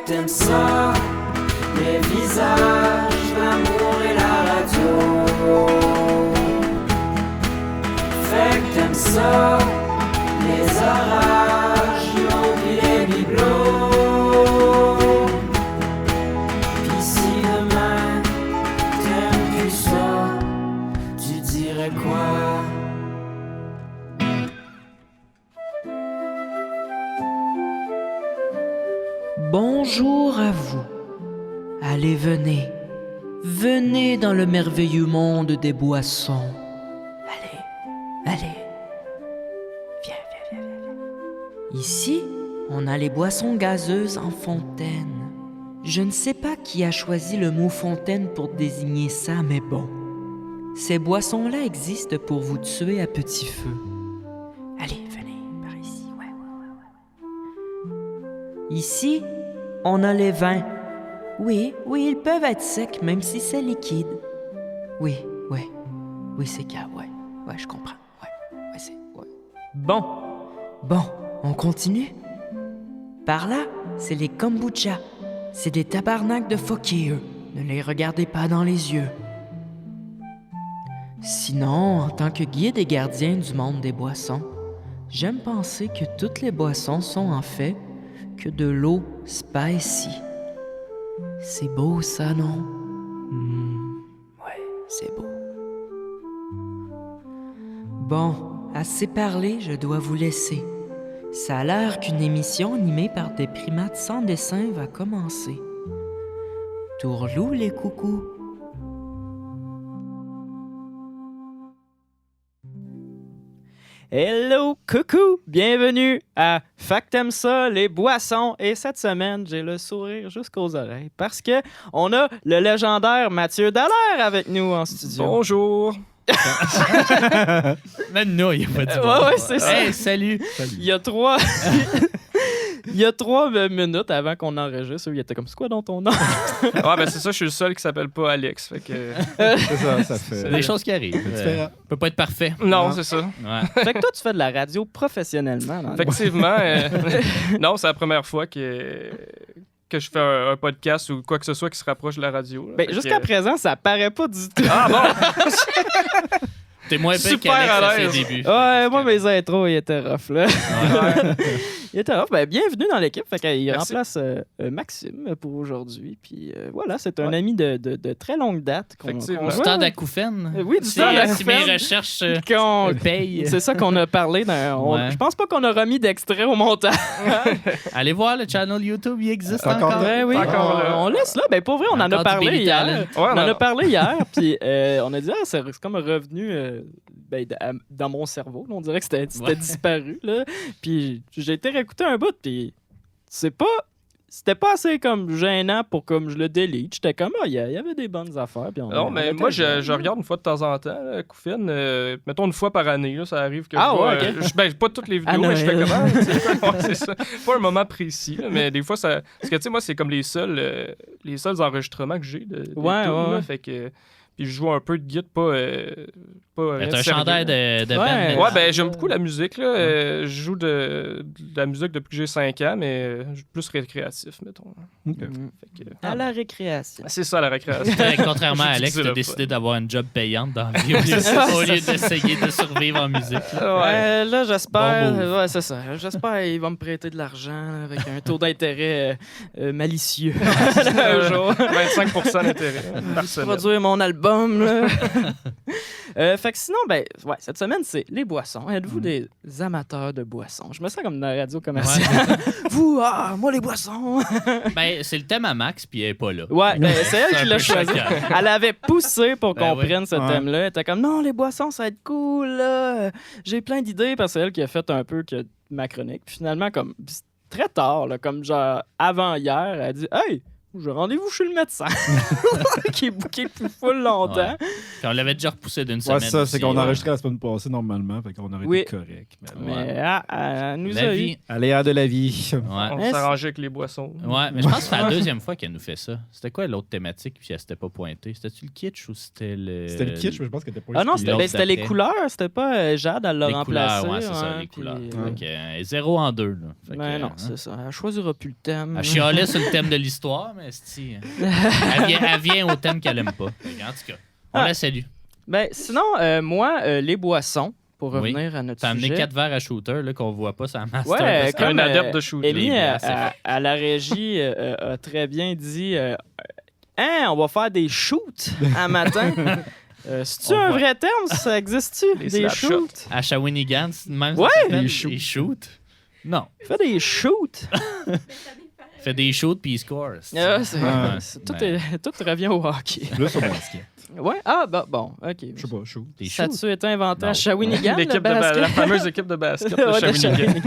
que t'aimes ça, les visages, l'amour et la radio. Fait que t'aimes ça, les orages, l'eau pis les bibelots. Pis si demain t'aimes plus ça, tu dirais quoi? Bonjour à vous. Allez, venez. Venez dans le merveilleux monde des boissons. Allez. Viens. Ici, on a les boissons gazeuses en fontaine. Je ne sais pas qui a choisi le mot fontaine pour désigner ça, mais bon. Ces boissons-là existent pour vous tuer à petit feu. Allez, venez, par ici. Ouais. Ici, on a les vins. Oui, ils peuvent être secs, même si c'est liquide. Oui, c'est calme, ouais, je comprends. Ouais. Bon, on continue. Par là, c'est les kombucha. C'est des tabarnaks de fucky, eux. Ne les regardez pas dans les yeux. Sinon, en tant que guide et gardien du monde des boissons, j'aime penser que toutes les boissons sont en fait que de l'eau spicy. C'est beau ça, non? Ouais, c'est beau. Bon, assez parlé, je dois vous laisser. Ça a l'air qu'une émission animée par des primates sans dessin va commencer. Tourlou les coucous. Hello, coucou! Bienvenue à Fait que t'aimes ça, les boissons. Et cette semaine, j'ai le sourire jusqu'aux oreilles parce que on a le légendaire Mathieu Dallaire avec nous en studio. Bonjour! Même nous, il n'y a pas dit Ouais, c'est ça. Hey, salut! Il y a 3 minutes avant qu'on enregistre, il était comme, c'est quoi dans ton nom? Ouais, ben c'est ça, je suis le seul qui s'appelle pas Alex. Fait que... C'est ça fait. C'est des choses qui arrivent. différent. Peut pas être parfait. Non, c'est ça. Ouais. Fait que toi, tu fais de la radio professionnellement. Dans Effectivement, non, c'est la première fois que je fais un podcast ou quoi que ce soit qui se rapproche de la radio. Là. Ben, Fait jusqu'à que- présent, ça paraît pas du tout. Ah bon? T'es moins pire Super qu'Alex à à ses l'aise. débuts. Ouais, moi, mes intros, ils étaient rough, là. Ouais. Il était rough. Ben, bienvenue dans l'équipe. Fait qu'il Merci. remplace Maxime pour aujourd'hui. Puis voilà, c'est un Ouais. ami de très longue date. Effectivement. Du temps d'acouphène. Oui, du Si, temps si mes d'acouphène. recherches Qu'on- payent. C'est ça qu'on a parlé. Ouais. Je pense pas qu'on a remis d'extrait au montage. Allez voir, le channel YouTube, il existe Encore encore. là? Ouais, oui, Encore là. on laisse là. Ben, pour vrai, on en a Encore du parlé Baby hier. Talent. Ouais, On en a parlé hier, puis on a dit, c'est comme revenu dans mon cerveau. Là, on dirait que c'était Ouais. disparu. Là. Puis j'ai été réécouter un bout, puis c'était pas assez comme gênant pour comme je le delete. J'étais comme, il y avait des bonnes affaires. Puis Non, mais moi, je regarde une fois de temps en temps, là, Koufine. Mettons une fois par année, là, ça arrive que Ah, je vois. ouais, ok. Ben, pas toutes les À vidéos, mais je fais Noël. comment? Ouais, c'est ça. Pas un moment précis, là, mais des fois, ça. Parce que, tu sais, moi, c'est comme les seuls enregistrements que j'ai de Ouais, tunes, ouais. là, fait que. Puis je joue un peu de guide, pas T'as un sérieux. chandail de Ouais. band. Ouais, ben j'aime beaucoup la musique, là. Je joue de la musique depuis que j'ai 5 ans, mais je suis plus récréatif, mettons. Ok. Fait que- À la récréation. C'est ça, la récréation. Contrairement à Alex, J'utilise t'as le décidé d'avoir une job payante dans la vie au lieu d'essayer de survivre en musique. Ouais. Là, j'espère. Bon move. Ouais, c'est ça. J'espère qu'il va me prêter de l'argent là, avec un taux d'intérêt malicieux. un jour. 25% d'intérêt par semaine. Produire mon album. Là. Fait que sinon, ben, ouais, cette semaine, c'est les boissons. Êtes-vous des amateurs de boissons? Je me sens comme dans la radio commerciale. Vous, moi, les boissons. Ben, c'est le thème à Max, puis elle est pas là. Ouais, ben, c'est elle C'est qui un l'a peu choisi. choquant. Elle avait poussé pour Ben qu'on oui. prenne ce Ouais. thème-là. Elle était comme, non, les boissons, ça va être cool. Là. J'ai plein d'idées parce que c'est elle qui a fait un peu que ma chronique. Puis finalement, comme très tard, là, comme genre avant hier, elle a dit, hey, j'ai rendez-vous chez le médecin qui est booké depuis full longtemps. Ouais. Puis on l'avait déjà repoussé d'une Ouais, semaine. ça, c'est aussi, qu'on ouais. enregistrait la semaine passée normalement, fait qu'on aurait Oui. été correct. Mais Mais elle nous La a eu. vie. aléa de la vie. Ouais. On Est-ce- s'arrangeait avec les boissons. Ouais, mais je pense que c'est la deuxième fois qu'elle nous fait ça. C'était quoi l'autre thématique puis elle s'était pas pointée? C'était-tu le kitsch ou c'était le. C'était le kitsch, mais je pense que t'étais pas Ah non, inspiré. l'autre c'était les d'après. couleurs, c'était pas Jade, elle l'a Les remplacé. couleurs, ouais, c'est ça, les puis, couleurs. ouais. Fait que, 0 en 2. Là. Fait Ben que, non, hein. c'est ça. Elle choisira plus le thème. Elle chialait sur le thème de l'histoire, mais elle vient au thème qu'elle aime pas. Fait que, en tout cas, on la salue. Ben sinon, moi, les boissons, pour Oui. revenir à notre T'as amené sujet. 4 verres à shooter là, qu'on voit pas sur la master. Ouais, parce que- comme un adepte de shooter. Amy, Les à, glaces, à la régie, a très bien dit hein, on va faire des shoots à matin. C'est-tu On un voit. vrai terme? Ça existe-tu? Les Des slap shoots? À Shawinigan, c'est même ça Ouais! s'appelle? Des shoots. Des shoots. Non. Fais des shoots. Fait des shoots puis il score. Ah, Ouais. tout, Ouais. tout revient au hockey. Plus au basket. Ouais? Ah, bon, OK. Je sais pas, chaud. Des Ça shoots. a-tu été inventé Non. à Shawinigan, le L'équipe de basket? la fameuse équipe de basket de Ouais, de Shawinigan.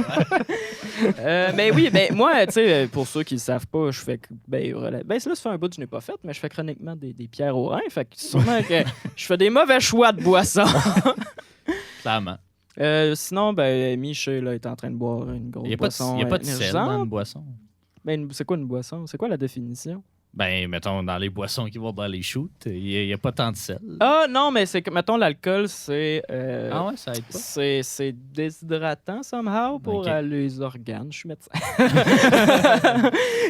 Mais oui, ben moi, tu sais, pour ceux qui ne savent pas, je fais... Ben là, ça fait un bout que je n'ai pas fait, mais je fais chroniquement des pierres au rein. Fait que sûrement que je fais des mauvais choix de boissons. Clairement. Sinon, ben, Michel là, est en train de boire une grosse Il n'y boisson a pas de sel dans énergisante. une boisson. Ben, c'est quoi une boisson? C'est quoi la définition? Ben, mettons, dans les boissons qui vont dans les shoots, il n'y a pas tant de sel. Ah non, mais c'est que, mettons, l'alcool, c'est... Ah ouais, ça aide pas. C'est déshydratant, somehow, pour Ok. Les organes. Je suis médecin.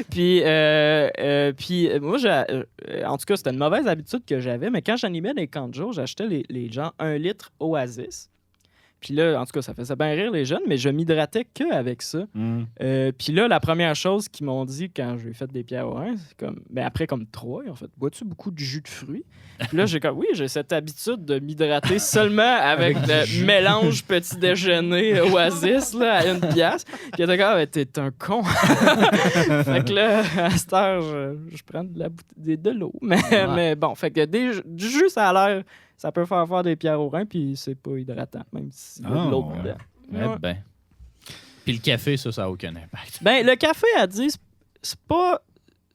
puis moi, en tout cas, c'était une mauvaise habitude que j'avais, mais quand j'animais des camps de jour, j'achetais les gens 1 litre Oasis. Puis là, en tout cas, ça faisait bien rire les jeunes, mais je m'hydratais qu'avec ça. Puis là, la première chose qu'ils m'ont dit quand j'ai fait des pierres au rein, c'est comme, ben après comme 3, ils ont fait, bois-tu beaucoup de jus de fruits? Puis là, j'ai comme, oui, j'ai cette habitude de m'hydrater seulement avec le mélange petit déjeuner Oasis là, à 1 piastre. Puis il était comme, ah, t'es un con. Fait que là, à cette heure, je prends de l'eau. Mais bon, fait que du jus, ça a l'air, ça peut faire des pierres au rein, puis c'est pas hydratant, même s'il y a de l'eau ouais. dedans. Ouais, Ouais. ben. Puis le café, ça n'a aucun impact. Ben, le café, elle dit, c'est pas.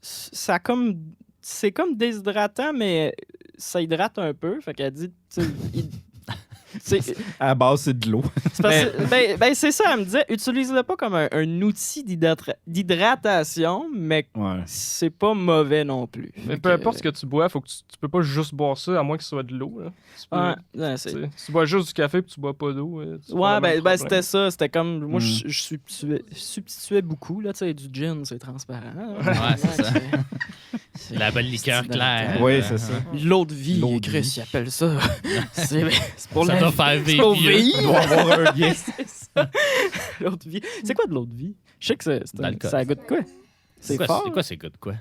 Ça comme. C'est comme déshydratant, mais ça hydrate un peu. Fait qu'elle dit, tu sais, À la base, c'est de l'eau. c'est parce que- ben, c'est ça, elle me disait, utilise-le pas comme un outil d'hydratation, mais Ouais. c'est pas mauvais non plus. Mais Fait peu que- importe ce que tu bois, faut que tu peux pas juste boire ça, à moins que ce soit de l'eau. Là. Tu peux- Ouais, ouais, c'est- tu sais, si tu bois juste du café et tu bois pas d'eau. tu Ouais, vas avoir le même ben problème. c'était ça. C'était comme. Moi, Mm. je substituais beaucoup. Là, tu sais, du gin, c'est transparent. Ouais, c'est ça. c'est- La belle liqueur c'est claire. Oui, c'est ça. L'eau de vie, L'eau de Chris, vie. il appelle ça. c'est pour Ça la doit faire c'est pour vivre. vivre. Il doit avoir un lien. C'est ça. L'eau de vie. C'est quoi de l'eau de vie? Je sais que D'alcool. ça goûte quoi? C'est fort. C'est quoi, c'est quoi de quoi?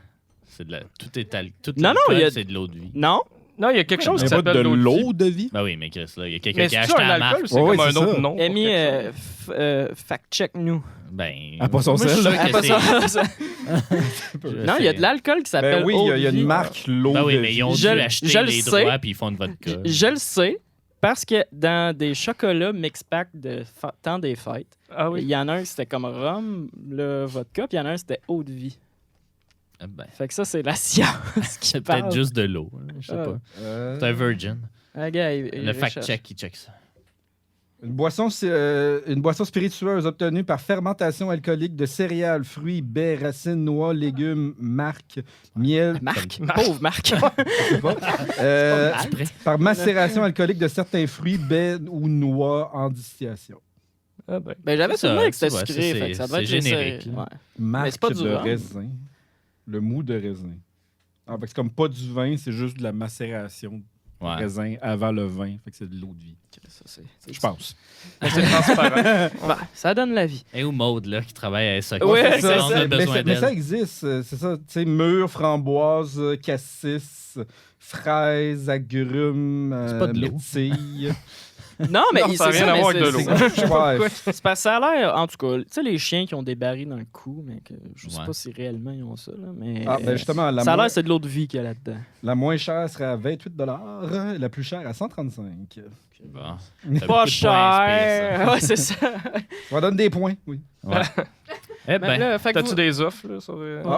C'est de la... Tout est tout Non, non, l'alcool, il y a- c'est de l'eau de vie. Non? Non, il y a quelque chose Il qui n'y a pas s'appelle de l'eau de vie? Ben oui, mais Chris, là, il y a quelqu'un Mais qui a c'est acheté un la marque. alcool, c'est Ouais, comme ouais, un c'est autre ça. nom. pour Amy, quelque chose. fact-check-nous. Ben. Ah, pas son moi, je suis sel, sûr là. que Après c'est- ça, je non, il y a sais. de l'alcool qui s'appelle Ben oui, eau il y a de vie. une marque, l'eau Ben oui, de mais vie. ils ont dû Je acheter le les sais. droits puis ils font de vodka. Je le sais parce que dans des chocolats mix-pack de temps des fêtes, Ah il oui. y en a un qui c'était comme rhum, le vodka, puis il y en a un qui c'était eau de vie. Ah ben, Fait que ça, c'est la science qui c'est parle. peut-être juste de l'eau. Hein, je sais Ah. pas. C'est un virgin. Ah, gars, il Le recherche. fact-check, il check ça. Une boisson spiritueuse obtenue par fermentation alcoolique de céréales, fruits, baies, racines, noix, légumes, marc, miel, Marc, pauvre Marc. je sais pas, euh, Marc. par macération alcoolique de certains fruits, baies ou noix en distillation. Ah ben. Ben, j'avais C'est souvenir ça, que c'était tu vois, sucré, ça, fait que ça c'est doit être générique, ouais. là. Marc c'est pas du de rhum. raisin. Le mou de raisin. Ah, fait que c'est comme pas du vin, c'est juste de la macération de Ouais. raisin avant le vin. Fait que c'est de l'eau de vie. Ça, Je pense. C'est transparent. Ben, ça donne la vie. Et où Maude, là, qui travaille à SAQ. Ouais, Ça, c'est on ça. a Mais, besoin mais ça d'elle. existe, c'est ça. Tu sais, mûre, framboise, cassis, fraises, agrumes, C'est pas de l'eau. myrtille. Non, mais Non, c'est ça a rien à voir avec de l'eau. Ouais. C'est parce que ça a l'air, en tout cas, tu sais, les chiens qui ont des barils dans le cou, mais que je sais Ouais. pas si réellement ils ont ça, là, mais Ah, ben justement, la, ça a moins, l'air c'est de l'eau de vie qu'il y a là-dedans. la moins chère serait à 28 la plus chère à 135. Bon. Pas Ça a beaucoup de points cher! inspirés, Ouais, c'est ça. Ça va donner des points, oui. ça. Ouais. Eh Mais ben, là, fait que T'as-tu vous- des offres là, sur.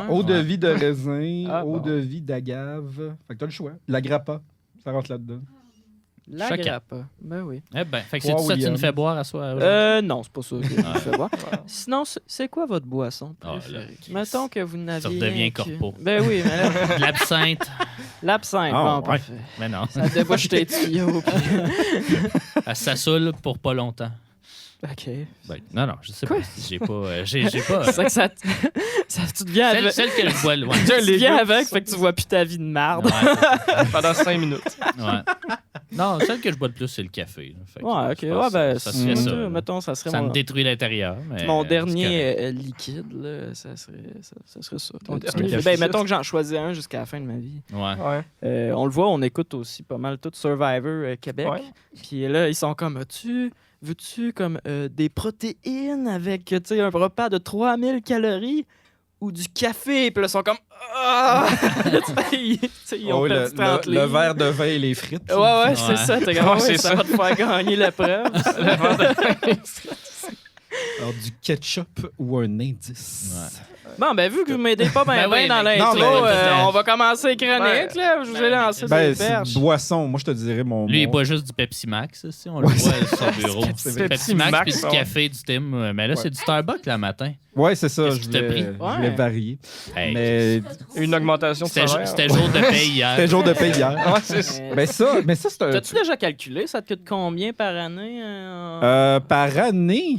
Eau de vie de raisin, Ah, eau bon. de vie d'agave. Fait que t'as le choix. La grappa, ça rentre là-dedans. La Choquant. grappa. Ben oui. fait que Wow, c'est ça que tu William. nous fais boire à soi. aujourd'hui? Non, c'est pas ça que je vous fais voir. Sinon, c'est quoi votre boisson Ah, là, préférée? Chris. Mettons que vous n'aviez... redevient rien que- corpo. Ben oui, mais là, De l'absinthe. l'absinthe, Ah, bon, ouais. parfait. Mais non, Ça débouche tes tuyaux, puis... ça saoule pour pas longtemps. OK. Ben, non, je sais pas. Quoi? J'ai pas. J'ai pas. C'est ça que ça... Tu deviens Celle, avec... celle que je bois loin. Tu deviens avec, fait que tu vois plus ta vie de merde. Pendant 5 minutes. Ouais. Non, celle que je bois le plus, c'est le café. Là. Fait que Ouais, OK. je pense Ouais, ben, que ça se fait ça. là. mettons, ça serait Ça mon... me détruit l'intérieur. mais, Mon c'est dernier correct. liquide, là, ça serait ça. Ton Tu dernier me fais- liquide. mettons que j'en choisis un jusqu'à la fin de ma vie. Ouais. Ouais. On le voit, on écoute aussi pas mal tout Survivor Québec. Ouais. Puis là, ils sont comme, veux-tu comme des protéines avec, tu sais, un repas de 3000 calories ou du café? Puis là, ils sont comme, ah! Tu sais, ils ont Oh, oui, perdu 30 le livres. verre de vin et les frites. Ouais, c'est Ouais. ça. T'es comme, Ouais, ouais, c'est ça ça. va te faire gagner l'épreuve. Alors, du ketchup ou un indice. Bon, ben, vu que vous m'aidez pas bien Ben oui, dans mais- l'intro, Non, mais- on va commencer les chroniques, là. Je vous ai lancé Ben, des c'est perches. boisson. Moi, je te dirais mon. Lui, il mon- boit juste du Pepsi Max, aussi. On le Ouais, voit sur son bureau. c'est Pepsi Max puis du ouais. café du Tim. Mais là, c'est du Starbucks le matin. Ouais, c'est ça. Qu'est-ce Je qui t'a voulais, pris? je voulais Ouais. varier. Hey, Mais Une augmentation de C'était salaire. c'était jour de paye hier. c'était jour de paye hier. Ouais, c'est ça. Mais ça, c'est un. T'as-tu déjà calculé? Ça te coûte combien par année? en- Par année,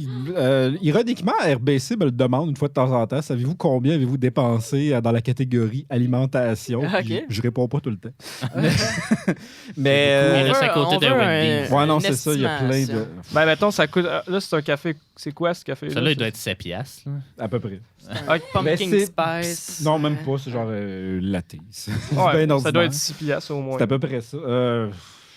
ironiquement, RBC me le demande une fois de temps en temps. Savez-vous combien avez-vous dépensé dans la catégorie alimentation? Ok. Puis je réponds pas tout le temps. Il Mais. reste à côté on de veut Wendy's. Ouais, non, une c'est ça. Il y a plein de. estimation. Ben, mettons, ça coûte. Là, c'est un café. C'est quoi ce café? Celui-là, il doit être 7 piastres. là. À peu près. Pumpkin Mais c'est- spice. Non, même pas. C'est genre latte. C'est Ouais, bien ça doit ordinaire. être 6 piastres au moins. C'est à peu près ça.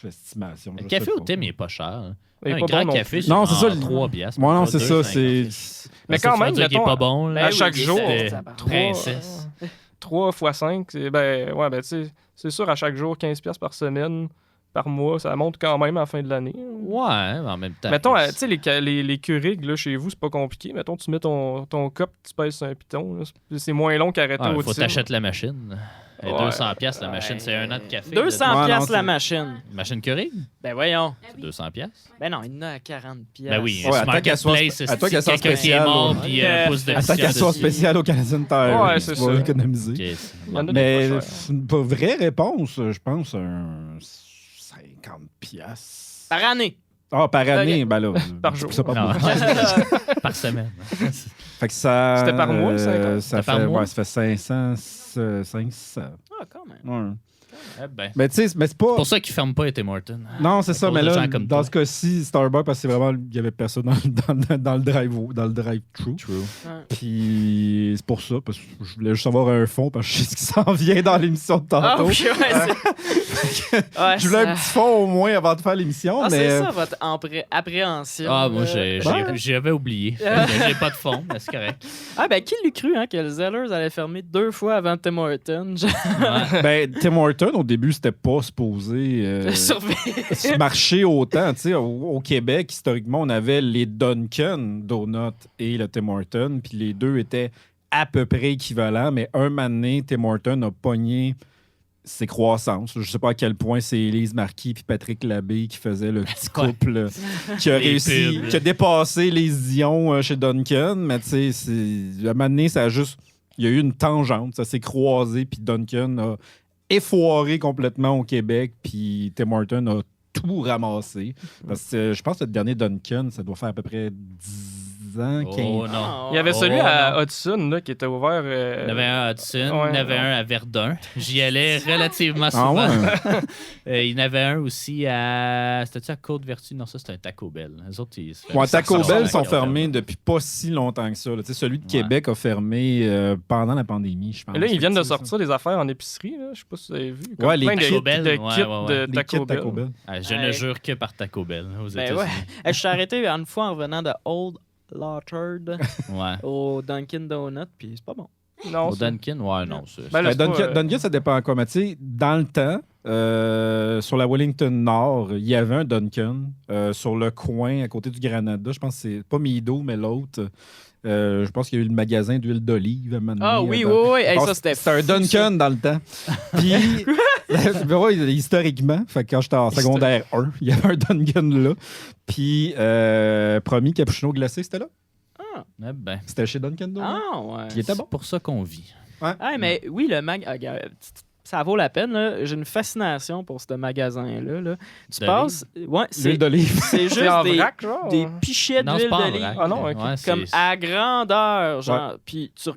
Estimation. Le je café sais au pas. Tim, il est pas cher. Il est Un pas grand bon non café, plus. c'est Non, c'est ça, 3 piastres. Moi, non, pas c'est ça. 2,50. C'est. Mais Ça, quand tu vas même, dire qu'il est mettons, pas bon. là. Ben à oui, chaque il est jour, sept, Princesse. 3 x 5, ben, tu sais, c'est sûr, à chaque jour, 15 piastres par semaine, par mois, ça monte quand même à la fin de l'année. Ouais, mais en même temps. Mettons, tu sais, les Keurig, là, chez vous, c'est pas compliqué. Mettons, tu mets ton cup, tu pèses sur un piton. Là, c'est moins long qu'arrêter Il au faut Tim. t'achètes la machine. Et Ouais. 200 piastres, la machine, c'est un an de café. 200 Ouais, non, piastres c'est- la machine. Machine Keurig? Ben voyons. C'est 200 piastres. Ben non, il y en a à 40 piastres. Ben oui, Ouais, c'est attends qu'elle soit- Marketplace, attends qu'elle soit c'est quelqu'un qui est spéciale, mort, là. puis Ok. pouce de Attends qu'elle soit spéciale au Canadian Tire. Ouais, tu c'est vas ça. économiser. Ok, Il y en a des Mais pas chers. pour vraie réponse, je pense un 50 piastres. Par année. Ah, par année, Ok. ben là. Par jour. Ça, par Non. mois. par semaine. Fait que ça. C'était par mois, 50? Ça C'était par fait, mois? ouais, ça fait 500. 500. Ah, quand même. Ouais. Eh ben, Mais tu sais, mais c'est pas. c'est pour ça qu'ils ferment pas Tim Hortons. Non, c'est À ça, cause mais de là, gens comme dans toi. ce cas-ci, Starbucks, parce que c'est vraiment, il y avait personne dans le drive-thru. True. Puis c'est pour ça, parce que je voulais juste avoir un fond, parce que je sais ce qui s'en vient dans l'émission de Ah tantôt. oui, ouais, ouais, Je voulais ça- un petit fond au moins avant de faire l'émission, Ah, mais. c'est ça, votre appréhension. Ah, moi, Ben. j'avais oublié. J'ai pas de fond, mais c'est correct. Ah, ben, qui l'eût cru, hein, que le Zellers allait fermer 2 fois avant Tim Hortons? Ouais. Ben, Tim Hortons, au début, c'était pas supposé Surveiller. se marcher autant. Tu sais, au Québec, historiquement, on avait les Dunkin' Donuts et le Tim Hortons, puis les deux étaient à peu près équivalents, mais un moment donné, Tim Hortons a pogné ses croissances. Je sais pas à quel point c'est Élise Marquis puis Patrick Labbé qui faisaient le petit couple qui a Les réussi, pubs. qui a dépassé les Dion chez Dunkin', mais tu sais, à un moment donné, ça a juste... Il y a eu une tangente, ça s'est croisé, puis Dunkin' a effoiré complètement au Québec, puis Tim Hortons a tout ramassé. Parce que je pense que le dernier Dunkin', ça doit faire à peu près 10 ans, 15 Oh ans. non. Il y avait celui Oh, à non. Hudson là, qui était ouvert. Il y en avait un à Hudson, ouais, il y en avait ouais. un à Verdun. J'y allais relativement Ah souvent. ouais? Il y en avait un aussi à. C'était-tu à Côte-Vertu? Non, ça, c'était un Taco Bell. Les autres, ils se Ouais, ça Taco ressemble Bell à sont Taco Bell. fermés depuis pas si longtemps que ça. là. Tu sais, celui de Ouais. Québec a fermé pendant la pandémie, je pense. Mais là, ils viennent de C'est ça. sortir des affaires en épicerie. Là. Je sais pas si vous avez vu. Ouais, les plein de, kits. Taco Bell, de ouais, kits ouais, ouais. de Les Taco kits Bell. Taco Bell. Ah, je ne jure que par Taco Bell aux Ben États-Unis. ouais. Je suis arrêté une fois en revenant de Old Lotard Ouais. au Dunkin' Donut, puis c'est pas bon. Non, Au c'est- Dunkin', ouais, non. Ben là, Ben, c'est pas, Dunkin', ça dépend quoi. Mais tu sais, dans le temps, sur la Wellington Nord, il y avait un Dunkin' sur le coin à côté du Granada. Je pense que c'est pas Mido, mais l'autre. Je pense qu'il y a eu le magasin d'huile d'olive à un moment donné. Ah oui, oui, oui. Hey, ça, c'était C'était un fou, Dunkin' dans le temps. Puis, ouais, historiquement, fait que quand j'étais en secondaire 1, il y avait un Dunkin' là. Puis, promis, cappuccino glacé, c'était là. Eh ben, C'était chez Dunkin' Donuts. Ah, ouais. Puis il était bon. c'est pour ça qu'on vit. Ah, mais oui, le ça vaut la peine. Là. J'ai une fascination pour ce magasin-là. Là. Tu passes. Ouais, L'huile d'olive. c'est juste C'est en des, vrac, genre? des pichets Non, c'est d'huile pas en d'olive. vrac. Ah non, ok. Ouais, Comme c'est- à grandeur, genre. Puis tu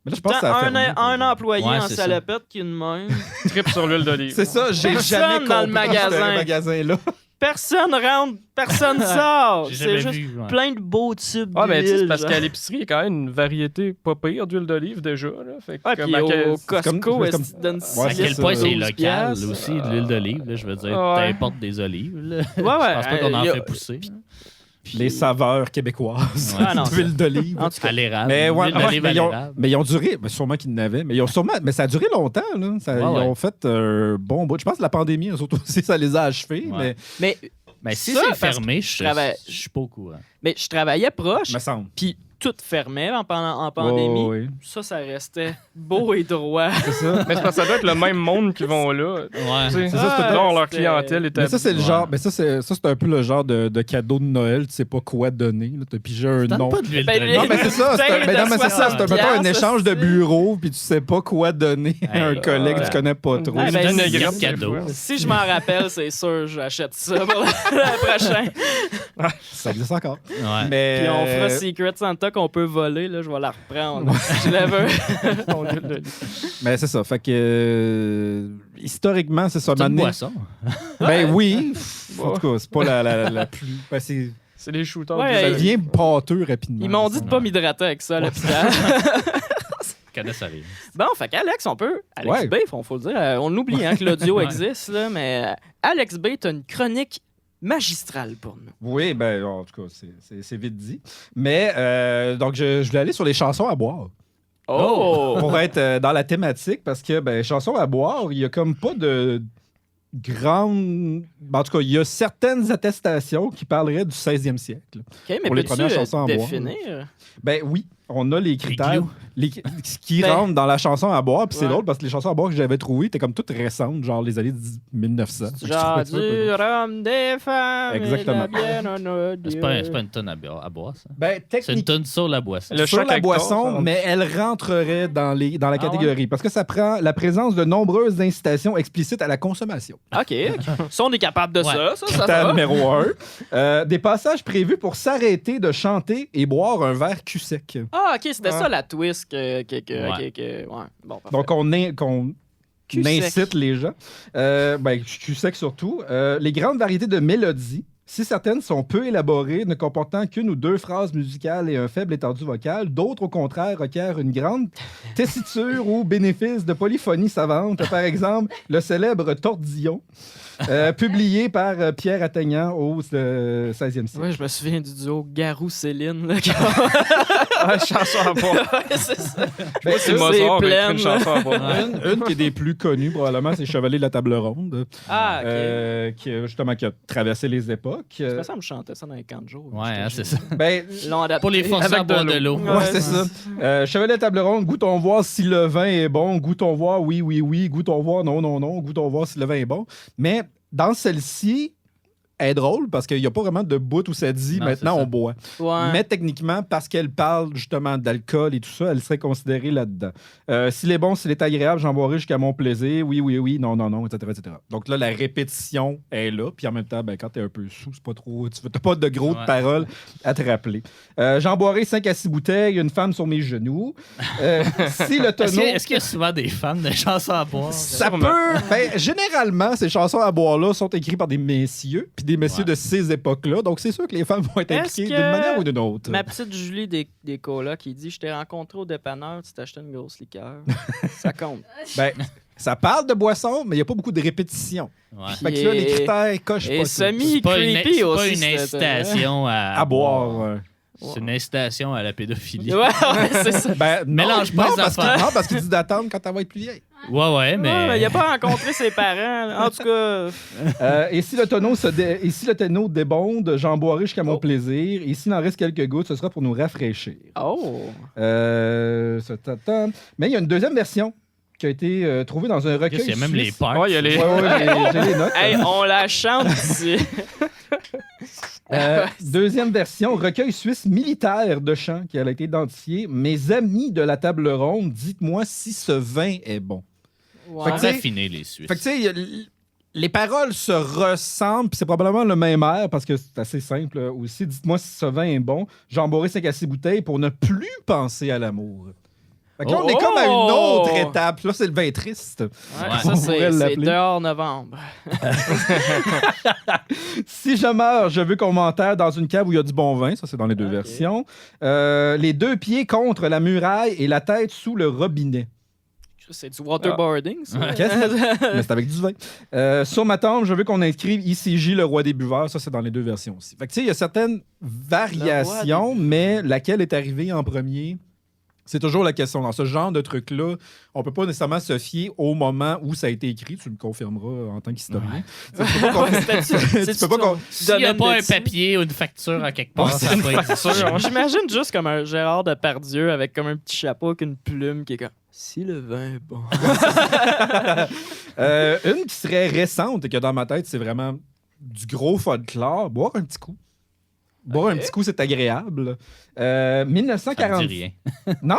Mais là, je pense que ça a fermé. un employé Ouais, en c'est ça. salopette qui a une main. Trip sur l'huile d'olive. C'est ça, j'ai Personne jamais dans le compris magasin. ce magasin-là. Personne rentre, personne sort. J'ai C'est jamais juste vu. Ouais. plein de beaux tubes Ah, mais tu sais, d'huile. c'est parce genre. qu'à l'épicerie, il y a quand même une variété pas pire d'huile d'olive déjà. Là. Fait que Ouais, comme puis à au quel- Costco, comme- est-ce qu'ils donnent Ouais, À c'est quel ça. point c'est 12 local piastres. aussi, de l'huile d'olive. Là, je veux dire, Ouais. t'importes des olives. Là. Ouais, Je pense pas qu'on en y a- fait pousser. Les saveurs québécoises Ah, non, d'huile d'olive. En tout cas, À l'érable. Mais, ouais, L'huile d'olive à mais, ils ont, l'érable. mais ils ont duré, sûrement qu'ils n'avaient, mais ils ont sûrement, mais ça a duré longtemps. Là. Ils Ouais. ont fait un bon bout. Je pense que la pandémie, surtout aussi, ça les a achevés. Ouais. mais Mais si ça, c'est parce que fermé, je travaille- je suis pas au courant. Mais je travaillais proche, Me semble. puis tout fermait en pandémie. Oh, oui. Ça restait beau et droit. C'est ça. Mais c'est parce que ça doit être le même monde qui vont là. Ouais. Tu sais, C'est ça, c'est dont leur c'était- clientèle était. Mais ça, c'est le Ouais. genre. Mais ça, c'est un peu le genre de cadeau de Noël. Tu sais pas quoi donner. Tu as pigé un Donne nom. pas de l'huile Ben, d'olive. Non, mais c'est ça. C'est un, mais non, mais c'est ça. C'est un, mettons, un échange de bureau, puis tu sais pas quoi donner à un Hey, collègue que ouais. tu connais pas trop. Ouais, ben, Donne c'est- une carte des cadeau. fois. Si je m'en rappelle, c'est sûr, j'achète ça pour le prochain. Ça existe encore. Ouais. Mais. Puis on fera Secret Santa qu'on peut voler. Là, je vais la reprendre. Je la veux. Ton huile d'olive. Mais c'est ça. Fait que. Historiquement, c'est ça. C'est une Mané- boisson. Ben oui. En tout cas, c'est pas la plus. Ben, C'est les shooters. Ouais, ça d'huile devient pâteux rapidement. Ils m'ont dit de pas m'hydrater avec ça à l'hôpital. Je connais ça rien. Bon, fait qu'Alex, on peut. Alex Ouais. B, faut le dire. On oublie que l'audio Ouais. existe, là, mais Alex B, t'as une chronique magistrale pour nous. Oui, ben en tout cas, c'est vite dit. Mais donc, je voulais aller sur les chansons à boire. Oh! Pour être dans la thématique, parce que, ben, chansons à boire, il y a comme pas de grande. En tout cas, il y a certaines attestations qui parleraient du 16e siècle. OK, mais Pour les peux-tu premières chansons à boire. définir? Ben oui, on a les critères clous. ce qui Ben, rentrent dans la chanson à boire. Puis c'est ouais. drôle parce que les chansons à boire que j'avais trouvées étaient comme toutes récentes, genre les années 1900. Fait que je Genre trouvais ça un peu du drôle. rhum, des femmes, Exactement. et de la bière, on a C'est Dieu. pas une tonne à boire, ça. Ben, C'est une techniquement, tonne sur la boisson. Le sur chaque la hectare, boisson, ça. mais elle rentrerait dans la Ah catégorie. Parce que ça prend la présence de nombreuses incitations explicites à la consommation. OK. Ça, on est capable de Ouais. ça Critère va. numéro 1. Des passages prévus pour s'arrêter de chanter et boire un verre cul sec. Ah, OK, c'était Ah. ça la twist Ouais. ouais. Bon, parfait. Donc, qu'on Cul sec. incite les gens. Ben, cul sec surtout. Les grandes variétés de mélodies, si certaines sont peu élaborées, ne comportant qu'une ou deux phrases musicales et un faible étendu vocal, d'autres, au contraire, requièrent une grande tessiture ou bénéfice de polyphonie savante. Par exemple, le célèbre Tordillon, publié par Pierre Atteignant au 16e siècle. Ouais, je me souviens du duo Garou-Céline. Là, Ah, chanson à boire. ouais, c'est ça. Ben, C'est c'est Mozart qui a écrit plein, une chanson à boire. une qui est des plus connues, probablement, c'est Chevalier de la Table Ronde, Ah, OK. qui a traversé les époques. C'est pas ça, me chantait ça dans les camps de jour. Ouais, hein, c'est ça. Ben, Ils l'ont adapté. Pour les forcer à Avec boire de l'eau. ouais, c'est ça. Chevalier de la Table Ronde, goûtons voir si le vin est bon. Goûtons voir, oui, oui, oui. Goûtons voir, non, non, non. Goûtons voir si le vin est bon. Mais dans celle-ci, elle est drôle parce qu'il n'y a pas vraiment de bout où ça dit Non, maintenant c'est ça. on boit. Ouais. Mais techniquement, parce qu'elle parle justement d'alcool et tout ça, elle serait considérée là-dedans. S'il est bon, s'il est agréable, j'en boirai jusqu'à mon plaisir. Oui, oui, oui, non, non, non, etc., etc. Donc là, la répétition est là. Puis en même temps, ben, quand t'es un peu sous, c'est pas trop. Tu n'as pas de gros de Ouais. paroles à te rappeler. J'en boirai 5 à 6 bouteilles, une femme sur mes genoux. Si le tonneau. Est-ce qu'il y a souvent des fans de chansons à boire? Ça peut. Ben, généralement, ces chansons à boire-là sont écrites par des messieurs, puis des messieurs Ouais. de ces époques-là. Donc, c'est sûr que les femmes vont être Est-ce impliquées que d'une manière ou d'une autre. Ma petite Julie des colas qui dit: Je t'ai rencontré au dépanneur, tu t'achetais une grosse liqueur. Ça compte. Ben, ça parle de boisson, mais il n'y a pas beaucoup de répétition. Ouais. Fait que là, les Et- critères cochent Et pas. ça. C'est pas une, semi-creepy c'est pas aussi. une cette- incitation À boire. ouais. C'est une incitation à la pédophilie. Ouais, ouais, c'est ça. Ben, non, Mélange pas non, les parce affaires. non, parce qu'il dit d'attendre quand elle va être plus vieille. Ouais, mais. il a pas rencontré ses parents. En tout cas, Et si le tonneau débonde, j'en boirai jusqu'à mon plaisir. Et s'il en reste quelques gouttes, ce sera pour nous rafraîchir. Mais il y a une deuxième version qui a été trouvée dans un recueil Il y a même les suisse. parts. Ouais, il y a les. J'ai les notes. hey, on la chante ici. Deuxième version, recueil suisse militaire de chant qui a été identifié. Mes amis de la table ronde, dites-moi si ce vin est bon. Ouais. Fait que, tu sais, Affiné, les Suisses. Fait que, tu sais, les paroles se ressemblent, puis c'est probablement le même air, parce que c'est assez simple aussi. Dites-moi si ce vin est bon. J'en boirai 5 à 6 bouteilles pour ne plus penser à l'amour. Fait que là, on est comme à une autre étape. Là, c'est le vin triste. Ouais, Ouais. ça, On pourrait c'est l'appeler. dehors novembre. Si je meurs, je veux qu'on m'enterre dans une cave où il y a du bon vin. Ça, c'est dans les deux versions. Les 2 pieds contre la muraille et la tête sous le robinet. C'est du waterboarding, ça. Qu'est-ce que- Mais c'est avec du vin. Sur ma tombe, je veux qu'on inscrive ICJ, le roi des buveurs. Ça, c'est dans les deux versions aussi. Fait que, tu sais, il y a certaines variations, mais laquelle est arrivée en premier? C'est toujours la question. Dans ce genre de truc-là, on peut pas nécessairement se fier au moment où ça a été écrit. Tu me confirmeras en tant qu'historien. Tu peux pas tu peux pas con- S'il n'y a Domaine pas de un ça. papier ou une facture à quelque part, ça peut être J'imagine juste comme un Gérard Depardieu avec comme un petit chapeau avec une plume qui est comme « Si le vin est bon. Une qui serait récente et que dans ma tête, c'est vraiment du gros folklore. Boire un petit coup. Boire un petit coup, c'est agréable. Ça me 1940. dit rien. Non!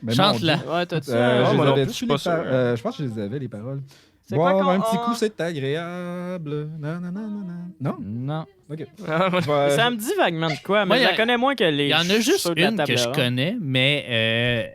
Mais Chante-la. mon Dieu. » Ouais, t'as ça. Je moi les non avais plus, je suis les pas sûr. je pense que je les avais, les paroles. C'est quoi Boire qu'on- un petit on- coup, c'est agréable. Non? Non. OK. Ça me dit vaguement de quoi, mais Moi, je y a- la connais moins que les. Il y en a juste ceux de la une table que je ronde. connais, mais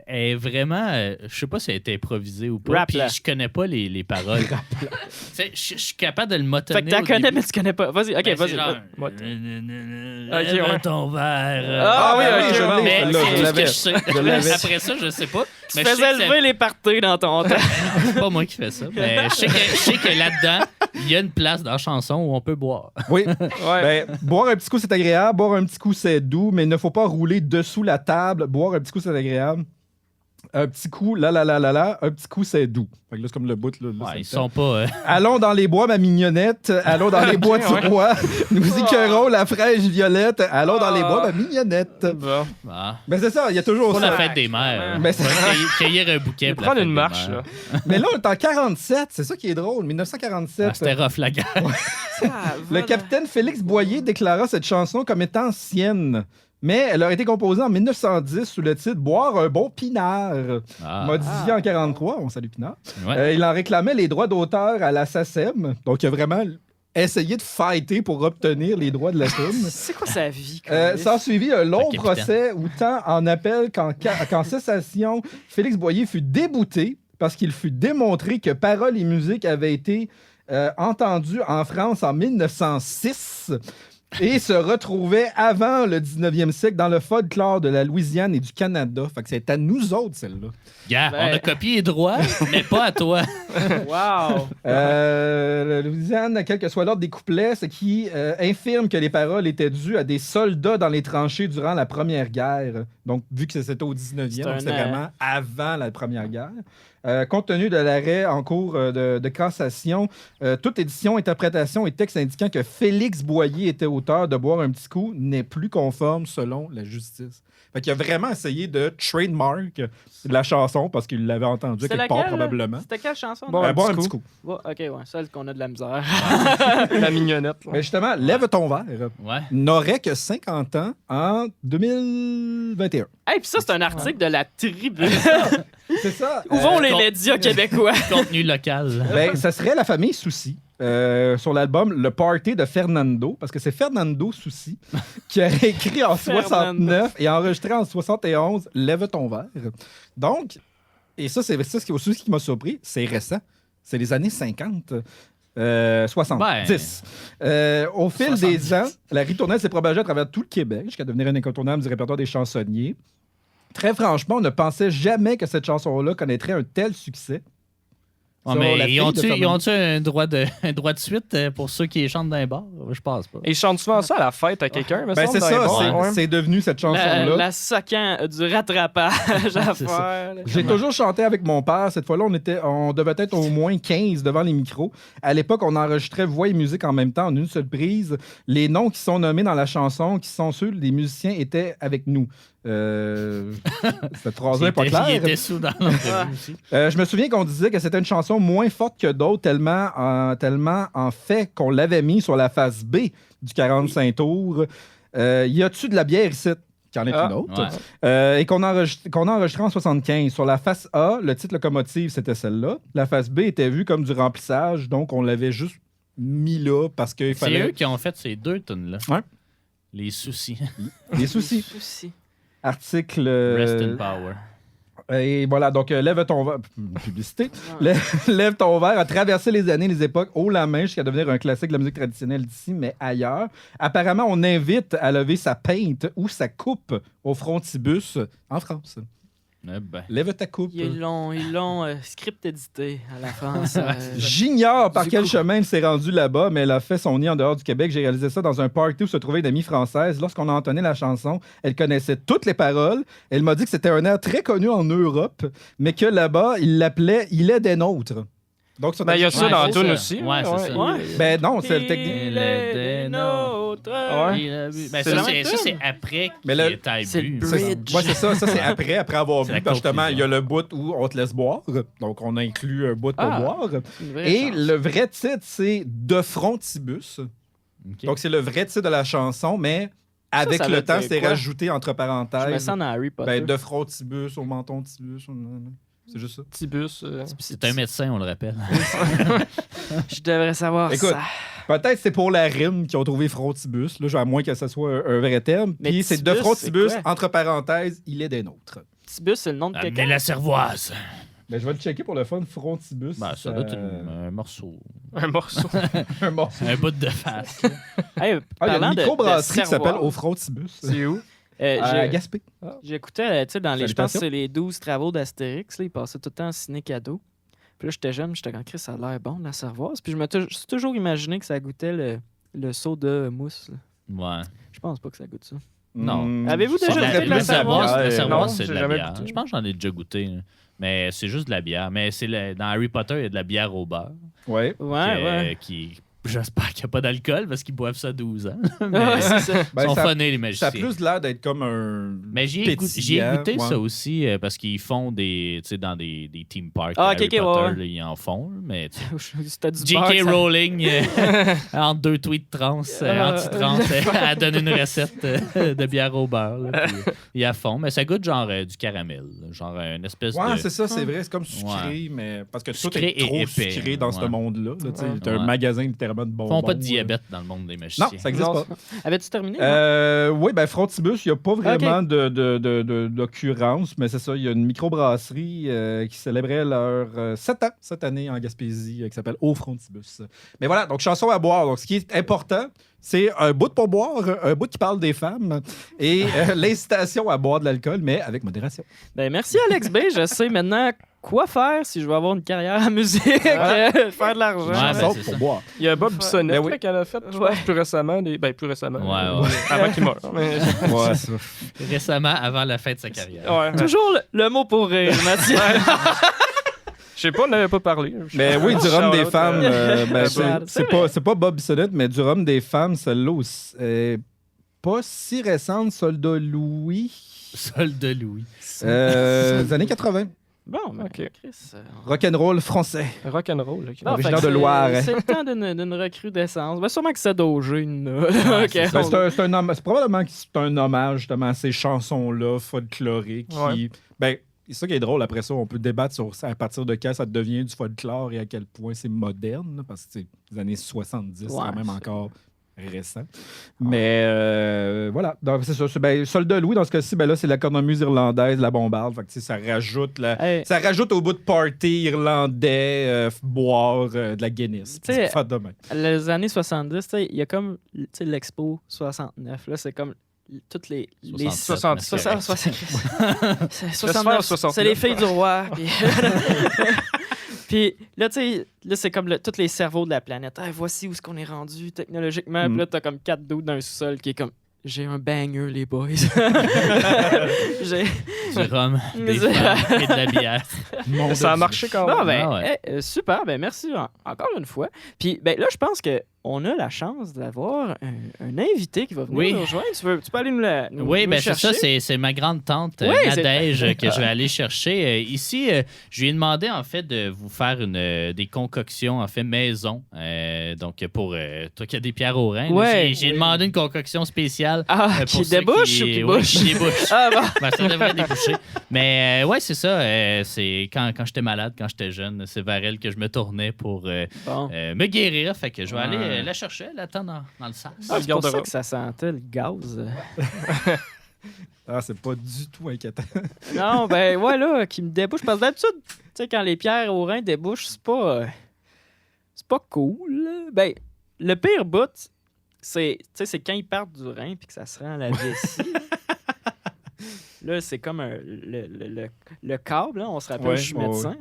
elle est vraiment. Je sais pas si elle a été improvisée ou pas. Puis Rap-la. je connais pas les paroles. Tu sais, je suis capable de le motonner. Fait que t'as au connais, début. mais tu connais pas. Vas-y, ok, Ben, vas-y. c'est genre, Moi, Lève ouais. ton verre. Ah oui, ben ok, je bon. l'ai, Mais celle-là, c'est je tout ce l'avais. que je sais. Je l'avais. Après ça, je sais pas. Tu Mais je sais faisais que lever les parties dans ton temps. c'est pas moi qui fais ça. Mais je sais que là-dedans, il y a une place dans la chanson où on peut boire. Oui. Ouais. Ben, boire un petit coup, c'est agréable. Boire un petit coup, c'est doux, mais il ne faut pas rouler dessous la table. Boire un petit coup, c'est agréable. Un petit coup, là. Un petit coup, c'est doux. Fait que là, c'est comme le bout. Là, Ouais, c'est ils le sont pas. Allons dans les bois, ma mignonnette. Allons dans les bois du roi. Nous écœurons la fraîche violette. Allons dans les bois, ma mignonnette. Bon. Ah, Ben, c'est ça, il y a toujours pour ça. la fête des mères. Mais On va cueillir un bouquet. pour la Prendre fête une des marche, mères. là. Mais là, on est en 47. C'est ça qui est drôle. 1947. Ah, c'était rough la guerre. Le capitaine Félix Boyer déclara cette chanson comme étant ancienne. Mais elle a été composée en 1910 sous le titre « Boire un bon pinard ». Ah, Modifié en 43, on salue Pinard. ouais. Il en réclamait les droits d'auteur à la SACEM. Donc, il a vraiment essayé de fighter pour obtenir les droits de la tune. C'est quoi sa vie? S'en suivit un long Un capitaine. procès où tant en appel qu'en cessation, Félix Boyer fut débouté parce qu'il fut démontré que paroles et musique avaient été entendues en France en 1906 et se retrouvaient avant le 19e siècle dans le folklore de la Louisiane et du Canada. Fait que c'est à nous autres, celle-là. Gars, Ben- on a copié les droits, mais pas à toi. Wow! La Louisiane, quel que soit l'ordre des couplets, ce qui infirme que les paroles étaient dues à des soldats dans les tranchées durant la Première Guerre. Donc, vu que c'était au 19e, C'est donc un, c'était vraiment avant la Première Guerre. Compte tenu de l'arrêt en cours de cassation, toute édition, interprétation et texte indiquant que Félix Boyer était auteur de Boire un petit coup n'est plus conforme selon la justice. Fait qu'il a vraiment essayé de trademark la chanson parce qu'il l'avait entendue C'était quelque part laquelle, là? probablement. C'était quelle chanson? Bon, Boire un petit petit coup. coup. Ouais, ok, ouais, celle qu'on a de la misère. La mignonnette. là. Mais justement, Lève ton verre Ouais. n'aurait que 50 ans en 2021. Hey, puis ça, c'est un article de la tribu. C'est ça. Où vont les con- médias québécois? Contenu local. Ben, ça serait la famille Soucy. Sur l'album Le Party de Fernando, parce que c'est Fernando Soucy qui a écrit en Fernando. 69 et enregistré en 71 Lève ton verre. Donc, et ça, c'est ça aussi qui m'a surpris, c'est récent. C'est les années 50. 70. Au fil 70. des ans, la ritournelle s'est propagée à travers tout le Québec jusqu'à devenir un incontournable du répertoire des chansonniers. Très franchement, on ne pensait jamais que cette chanson-là connaîtrait un tel succès. Ouais, Sur la mais fille ils de ont-tu Fernand. un droit de suite pour ceux qui chantent dans les bars? Je pense pas. Et ils chantent souvent ça à la fête à quelqu'un, me Ben, semble, c'est dans les ça, bars. c'est, Ouais. c'est devenu cette chanson-là. La sacan du rattrapage à C'est faire. là. J'ai toujours chanté avec mon père. Cette fois-là, on devait être au moins 15 devant les micros. À l'époque, on enregistrait voix et musique en même temps, en une seule prise. Les noms qui sont nommés dans la chanson, qui sont ceux des musiciens, étaient avec nous. Cette phrase-là n'est pas Il claire. était sous dans l'entrevue aussi. Je me souviens qu'on disait que c'était une chanson moins forte que d'autres, tellement en fait qu'on l'avait mis sur la face B du 45 tours. Y a-tu de la bière ici? Qui en est une autre. Ouais. Et qu'on a enregistré en 75. Sur la face A, le titre locomotive, c'était celle-là. La face B était vue comme du remplissage, donc on l'avait juste mis là parce qu'il C'est fallait eux qui ont fait ces 2 tunes-là. Ouais. Les soucis. des soucis. Aussi. Article. Rest in power. Et voilà, donc lève ton verre. Publicité. Lève ton verre a traversé les années, les époques, haut la main jusqu'à devenir un classique de la musique traditionnelle d'ici, mais ailleurs. Apparemment, on invite à lever sa peinte ou sa coupe au frontibus en France. Eh ben. Lève ta coupe. Ils l'ont script édité à la France. J'ignore par Du quel coup- chemin elle s'est rendue là-bas, mais elle a fait son nid en dehors du Québec. J'ai réalisé ça dans un party où se trouvait une amie française. Lorsqu'on a entonné la chanson, elle connaissait toutes les paroles. Elle m'a dit que c'était un air très connu en Europe, mais que là-bas, il l'appelait « Il est des nôtres ». Donc, ça Ben, il y a ça Ouais, dans la c'est toune ça. aussi. Ouais, c'est ça. Ouais. Ben non, c'est le technique. Il est des nôtres. Ouais. Ben, C'est ça, la c'est, même ça, tune. c'est après Mais qu'il là, ait c'est bu. le bridge. Ouais, c'est ça. Ça, c'est après avoir C'est bu. la Parce que justement, il y a conclusion. le bout où on te laisse boire. Donc, on inclut un bout pour Ah. boire. Une vraie Et chance. le vrai titre, c'est De Frontibus. Ok. Donc, c'est le vrai titre de la chanson, mais avec ça le veut temps, dire c'est quoi? rajouté entre Je me parenthèses. sens dans Harry Potter. Ben, de frontibus au menton tibus. C'est juste ça. Petit bus. C'est un médecin, on le rappelle. Je devrais savoir Écoute, ça. Peut-être c'est pour la rime qu'ils ont trouvé frontibus, là, à moins que ce soit un vrai terme. Mais Puis c'est de tibus, frontibus, c'est quoi? entre parenthèses, il est des nôtres. Tibus, c'est le nom de Amenez quelqu'un. la cervoise. Ben, je vais le checker pour le fun, frontibus. Ben, ça doit être un morceau. Un morceau. un morceau. Un bout de face. Hey, Ah, il y a parlant une de microbrasserie qui s'appelle cervoise, Au Frontibus. C'est où? À Gaspé. J'écoutais, tu sais, dans les, je pense que Salutations. c'est les 12 travaux d'Astérix, là, ils passaient tout le temps en ciné-cadeau. Puis là, j'étais jeune, j'étais comme Chris, ça a l'air bon de la cervoise. Puis je me suis toujours imaginé que ça goûtait le soda mousse. là. Ouais. Je pense pas que ça goûte ça. Non. Avez-vous Ça, déjà la, goûté de la la cervoise, cervoise? la cervoise, Non, c'est de j'ai la jamais bière. goûté. Je pense que j'en ai déjà goûté. là. Mais c'est juste de la bière. Mais c'est dans Harry Potter, il y a de la bière au beurre. Ouais. Ouais. J'espère qu'il n'y a pas d'alcool parce qu'ils boivent ça à 12 ans. Mais Ouais, c'est ça. ils Ben, sont ça- funnés, les Ça magiciens. a plus l'air d'être comme un. Mais j'y ai pétillant, goûté ouais. ça aussi parce qu'ils font des, tu sais, dans des theme parks. Ah, Harry ok, ok, Potter, ouais, ouais. là, ils en font. Mais tu sais, C'était du beurre, J.K. ça- Rowling, entre 2 tweets trans, anti-trans, elle donne une recette de bière au beurre. Là, puis ils la font. Mais ça goûte genre du caramel. Là, genre une espèce Ouais, de... c'est ça, c'est vrai. C'est comme sucré, mais parce que tout Sucré est trop et épais, sucré dans ce ouais. monde-là. Là, tu sais, Ouais. t'as un Ouais. magasin littéralement de Ils bonbons. font pas de diabète dans le monde des magiciens. Non, ça n'existe Non, pas. Avais-tu terminé? Oui, ben Frontibus, il n'y a pas vraiment d'occurrence, mais c'est ça. Il y a une microbrasserie qui célébrait leur 7 ans cette année en Gaspésie qui s'appelle Au Frontibus. Mais voilà, donc chanson à boire. Donc, ce qui est important, c'est un bout pour boire, un bout qui parle des femmes et l'incitation à boire de l'alcool, mais avec modération. Ben, merci Alex B. Je sais maintenant quoi faire si je veux avoir une carrière en musique, faire de l'argent. Ouais, Chanson ben, c'est pour ça. boire. Il y a Bob Bissonnette Ben oui. là, qu'elle a fait, je Ouais. pense, plus récemment. Plus récemment. Ouais. Avant qu'il meure. Mais... Ouais, ça. Récemment, avant la fin de sa carrière. Ouais. Toujours le mot pour rire, Mathieu. Je sais pas, on n'avait pas parlé. Mais oui, du rhum des Shout-out, femmes, ben, C'est c'est pas Bob Bissonnette, mais du rhum des femmes, celle-là aussi. Pas si récente, Soldat Louis. Sol de Louis. Les années 80. Bon, ben, Ok. Chris. Rock'n'roll français. Rock'n'roll. ok. Bon, Originaire fait que de Loire. C'est le temps d'une recrudescence. Ben, sûrement que c'est Dogé. Ouais, c'est Ben, c'est probablement que c'est un hommage justement à ces chansons-là folkloriques qui. Ben, c'est ça qui est drôle. Après ça, on peut débattre sur ça, à partir de quand ça devient du folklore et à quel point c'est moderne, là, parce que c'est les années 70, c'est quand même c'est- encore récent. Mais voilà. Donc, c'est ça. Soldat Louis, dans ce cas-ci, ben là, c'est la cornemuse irlandaise, la bombarde. Fait que, tu sais, ça rajoute Hey. ça rajoute au bout de party irlandais boire de la Guinness. Tu sais, C'est pas de même. Les années 70, tu sais, il y a comme tu sais, l'Expo 69. Là, c'est comme toutes les 67, 60, mais c'est correct. 69, c'est les filles du roi. puis- Puis là, tu sais, là, c'est comme tous les cerveaux de la planète. Ah, voici où est-ce qu'on est rendu technologiquement. Puis là, t'as comme 4 dudes dans un sous-sol qui est comme... J'ai un banger, les boys. J'ai... Du rhum, des femmes et de la bière. Ça a marché quand même. Bon, ben, Ah ouais. super, ben merci encore une fois. Puis ben là, je pense qu'on a la chance d'avoir un invité qui va venir Oui. nous rejoindre. Tu peux aller nous Oui, nous ben c'est chercher? ça, c'est ma grande tante Oui, c'est- Nadège que je vais aller chercher. Ici, je lui ai demandé en fait de vous faire des concoctions en fait maison. Donc pour toi qui as des pierres au rein, là, Ouais. j'ai demandé une concoction spéciale. Ah, pour qui ceux débouche ou qui oui, bouche? qui débouche. Ah bon. Ben, ça devrait déboucher. Mais ouais, c'est ça. C'est quand j'étais malade, quand j'étais jeune, c'est vers elle que je me tournais pour Bon. me guérir. Fait que je vais aller Ouais. la chercher, l'attendre dans le sas. Ah, c'est pour ça garde-robe. que ça sentait le gaz. Ah, c'est pas du tout inquiétant. Non, ben ouais, là, qui me débouche. Parce que d'habitude, tu sais, quand les pierres au rein débouchent, c'est pas cool. Là. Ben, le pire bout, c'est quand ils partent du rein puis que ça se rend à la vessie. Là, c'est comme le câble, là, on se rappelle, Ouais, je suis ouais, médecin.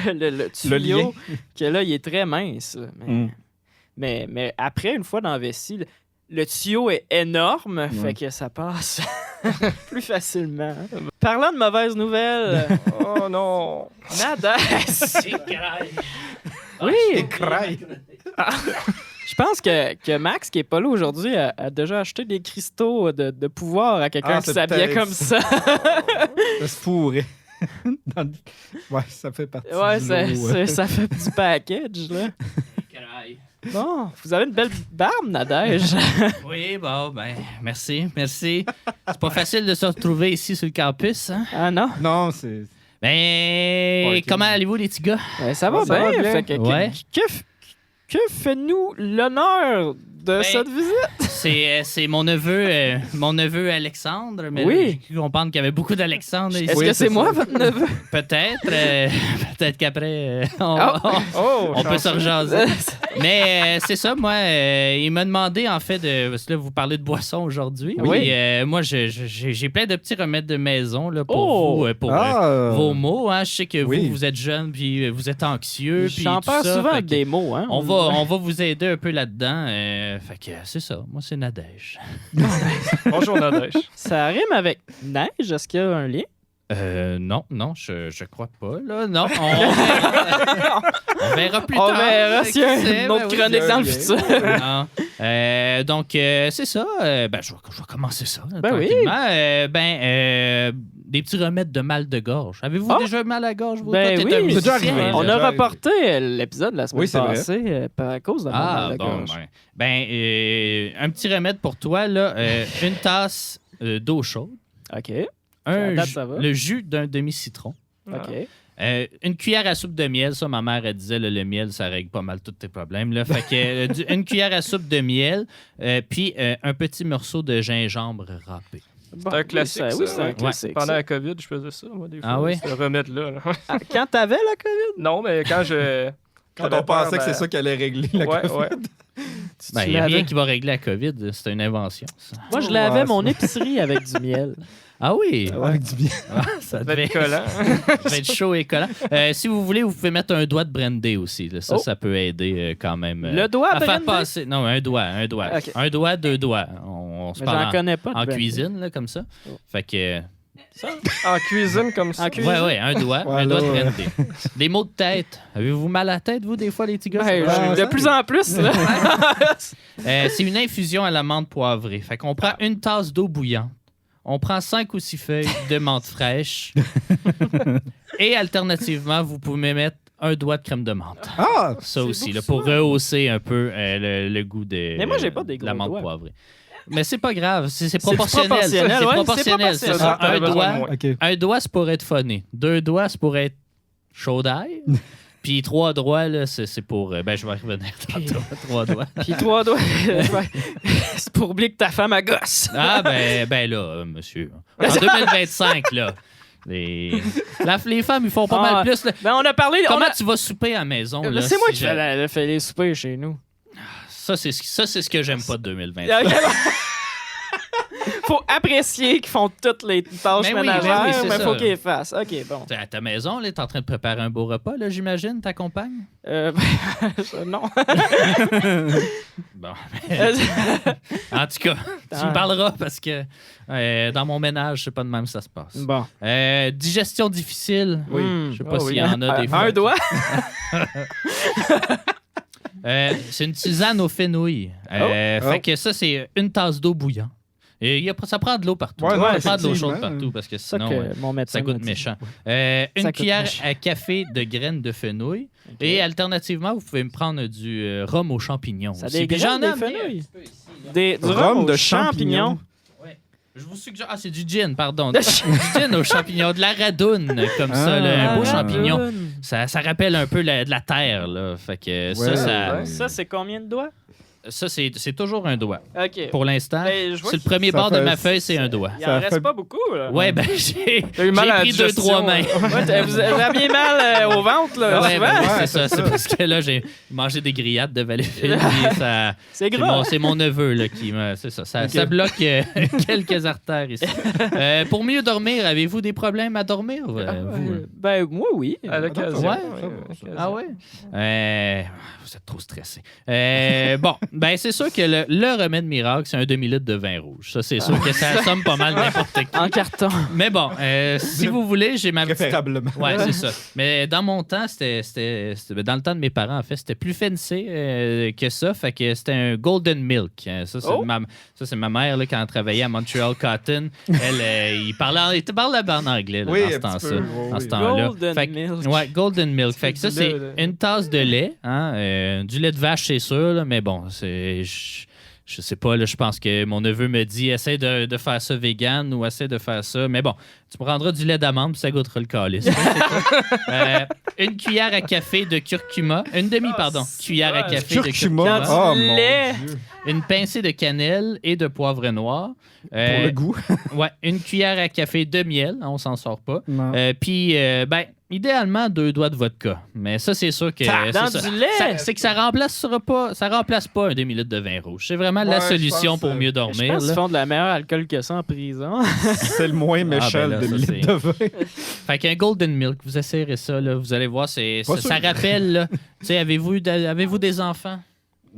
le tuyau, lien. que là, il est très mince. là. Mm. Mais après, une fois dans la vessie, le tuyau est énorme, fait que ça passe plus facilement. Parlant de mauvaises nouvelles, Oh non. Nadège! Oui! Je pense que Max, qui est pas là aujourd'hui, a déjà acheté des cristaux de pouvoir à quelqu'un Ah, qui c'est s'habillait peut-être comme ça. Ça se fourrait. Ouais, ça fait partie Ouais, du lot, ça fait du package, là. Bon, vous avez une belle barbe, Nadège. Oui, bon, ben, merci. C'est pas facile de se retrouver ici sur le campus, hein? Ah non? Non, c'est... Ben, Ouais, ok. comment allez-vous, les petits gars? Ben, ça va Ça bien. va bien. Fait que, Ouais. que fait-nous l'honneur de cette visite? C'est mon neveu Alexandre, mais Oui. j'ai cru comprendre qu'il y avait beaucoup d'Alexandre ici. Est-ce Oui, que c'est c'est moi, ça. votre neveu? Peut-être qu'après, Oh, on peut se chanceux. rejaser. Mais c'est ça, moi, il m'a demandé, en fait, parce que là, vous parlez de boisson aujourd'hui. Oui. Puis, moi, j'ai plein de petits remèdes de maison là, pour Oh! vous, pour vos mots. Hein. Je sais que Oui. vous êtes jeune, puis vous êtes anxieux. puis J'en tout perds ça. souvent Fait avec que des mots, hein? on va vous aider un peu là-dedans. Fait que c'est ça. Moi, c'est Nadège. Bonjour, Nadège. Ça rime avec neige. Est-ce qu'il y a un lien? Non, je crois pas. Là. Non, on verra plus On tard. verra s'il y a Qui sait, une autre ben oui, chronique il y a dans un le lien. futur. Non. Donc, c'est ça. Ben, je vais commencer ça. Ben oui. Tranquillement. Des petits remèdes de mal de gorge. Avez-vous Ah. déjà mal à la gorge? Vous? Ben Toi, t'es oui, un c'est déjà musicien, arrivé. là. On déjà a arrivé. reporté l'épisode la semaine Oui, c'est vrai. passée à cause de mon Ah, mal de bon, gorge. un petit remède pour toi, là. Une tasse d'eau chaude. OK. Un date, jus- ça va. le jus d'un demi-citron. OK. Une cuillère à soupe de miel, ça, ma mère, elle disait, là, le miel, ça règle pas mal tous tes problèmes. Là. Fait que, une cuillère à soupe de miel, puis un petit morceau de gingembre râpé. Bon, C'est un classique, Oui, c'est ça, un ouais. classique. Pendant ça. la COVID, je faisais ça, moi, des fois. Ah oui? Ce remède-là. là. Ah, quand t'avais la COVID? Non, mais quand je... Quand j'avais on pensait peur, que c'est ça qui allait régler la Ouais, COVID. ouais. Ben, il n'y a rien qui va régler la COVID, c'est une invention. Ça. Moi, je Ouais, lavais c'est- mon épicerie avec du miel. Ah oui? Avec du bien. Ça Ça devait va être collant. devait être chaud et collant. Si vous voulez, vous pouvez mettre un doigt de brandy aussi. Là. Ça, Oh. ça peut aider quand même. Le doigt à faire brandy? passer. Non, un doigt. Ok. Un doigt, deux doigts. On se Mais parle j'en connais pas. de en brandy. cuisine, là, comme ça. Oh. Fait que. En cuisine, comme ça. En cuisine? Ouais, un doigt. Voilà, Un doigt de ouais. brandy. Des maux de tête. Avez-vous mal à la tête, vous, des fois, les petits gars? Ben, Ah, de ça, plus en plus, là. C'est une infusion à la menthe poivrée. Fait qu'on prend une tasse d'eau bouillante. On prend 5 ou 6 feuilles de menthe fraîche. Et alternativement, vous pouvez mettre un doigt de crème de menthe. Ah! Ça aussi, là, pour rehausser un peu le goût de, Mais moi, j'ai pas des de la gros menthe doigts. poivrée. Mais c'est pas grave, c'est proportionnel. proportionnel, C'est ouais, proportionnel. c'est c'est ça. proportionnel. Un T'avais besoin de doigt, moi. OK. un doigt, c'est pour être funné. 2 doigts, c'est pour être chaud d'ail. Puis 3 doigts, là, c'est pour... ben, je vais y revenir tantôt. 3 doigts. Puis 3 doigts. C'est pour oublier que ta femme a gosse. Ah, ben là, monsieur. En 2025, là, les femmes, ils font pas Ah, mal plus. Là. Ben, on a parlé. Comment tu vas souper à la maison? là, C'est moi si qui je- fais les soupers chez nous. Ça, c'est ce que j'aime pas de 2025. faut apprécier qu'ils font toutes les tâches Mais oui, ménagères, mais oui, c'est mais ça. faut qu'ils les fassent. OK, bon. T'es à ta maison, là, t'es en train de préparer un beau repas, là, j'imagine, ta compagne? Non. Bon. En tout cas, tu me parleras parce que dans mon ménage, c'est pas de même que ça se passe. Bon. Digestion difficile. Oui. Je sais pas Ah s'il oui. y en a des fois. Un doigt? C'est une tisane au fenouil. Fait que ça, c'est une tasse d'eau bouillante. Et ça prend de l'eau partout. Ouais, ça ouais, prend de l'eau chaude effectivement. partout parce que C'est ça sinon, que mon médecin ça m'a goûte dit. méchant. Ça Une goûte cuillère méchant. à café de graines de fenouil. OK. Et alternativement, vous pouvez me prendre du rhum aux champignons. Ça aussi. des Puis graines, j'en ai des amené fenouils? un petit peu ici, là. Du Rhum rhum de de champignons. champignons. Je vous suggère. Ah, c'est du gin, pardon. Du gin aux champignons. De la radoune, comme ça, là, un beau Ah. champignon. Ça rappelle un peu de la terre, là. Fait que Ouais, Ça, c'est combien de doigts? ça c'est toujours un doigt. OK. Pour l'instant, Ben, je vois sur le qu'il- premier ça bord de fait- ma feuille, c'est un doigt. Il Ça en reste fait- pas beaucoup, là. Ouais, ben j'ai eu mal à la pris 2-3 digestion, mains. Ouais, vous aviez mal au ventre, là, Ouais, souvent. ben oui, Ouais, c'est ça. c'est C'est ça. parce que là, j'ai mangé des grillades de Valleyfield. Puis ça, C'est gras. c'est mon neveu là, qui me. C'est ça. Ça, Ok. ça bloque quelques artères ici. Pour mieux dormir, avez-vous des problèmes à dormir? vous, là? Ben, moi, oui. À l'occasion. Ouais. à l'occasion. Ah ouais? Vous êtes trop stressé. Bon, ben c'est sûr que le remède miracle, c'est un demi-litre de vin rouge. Ça, c'est sûr que ça assomme pas mal n'importe qui. En carton. Mais bon, si vous voulez, j'ai ma petite... Préférablement. Ouais, c'est ça. Mais dans mon temps, c'était dans le temps de mes parents, en fait, c'était plus fancy que ça. Fait que c'était un Golden Milk. Ça, c'est ma mère, là, quand elle travaillait à Montreal Cotton. Elle, il parlait en anglais là, Oui, dans ce un petit temps-là. peu, Dans oui. ce temps-là. Golden Fait que- Milk. Ouais, Golden Milk. Fait que ça, du c'est lait, là. une tasse de lait. Hein, du lait de vache, c'est sûr, là, mais bon, c'est... Je sais pas, là, je pense que mon neveu me dit essaie de faire ça vegan ou essaie de faire ça. Mais bon, tu prendras du lait d'amande puis ça goûtera le calice. Une cuillère à café de curcuma. Une demi, pardon. Cuillère à café de Curcuma. curcuma. Oh, Du mon lait. Dieu. Une pincée de cannelle et de poivre noir. Pour le goût. Ouais, une cuillère à café de miel. On s'en sort pas. Non. Puis, ben, idéalement, 2 doigts de vodka. Mais ça, c'est sûr que... Dans c'est ça. du lait. C'est que ça remplace pas un demi-litre de vin rouge. C'est vraiment la Ouais, je solution pense, pour mieux Je dormir. pense qu'ils là. font de la meilleure alcool que ça en prison. C'est le moins méchant ben là, de ça, millilitres de vin. Fait qu'un Golden Milk, vous essayerez ça, là, vous allez voir, Pas ça sûr. rappelle, là, tu sais, avez-vous des enfants?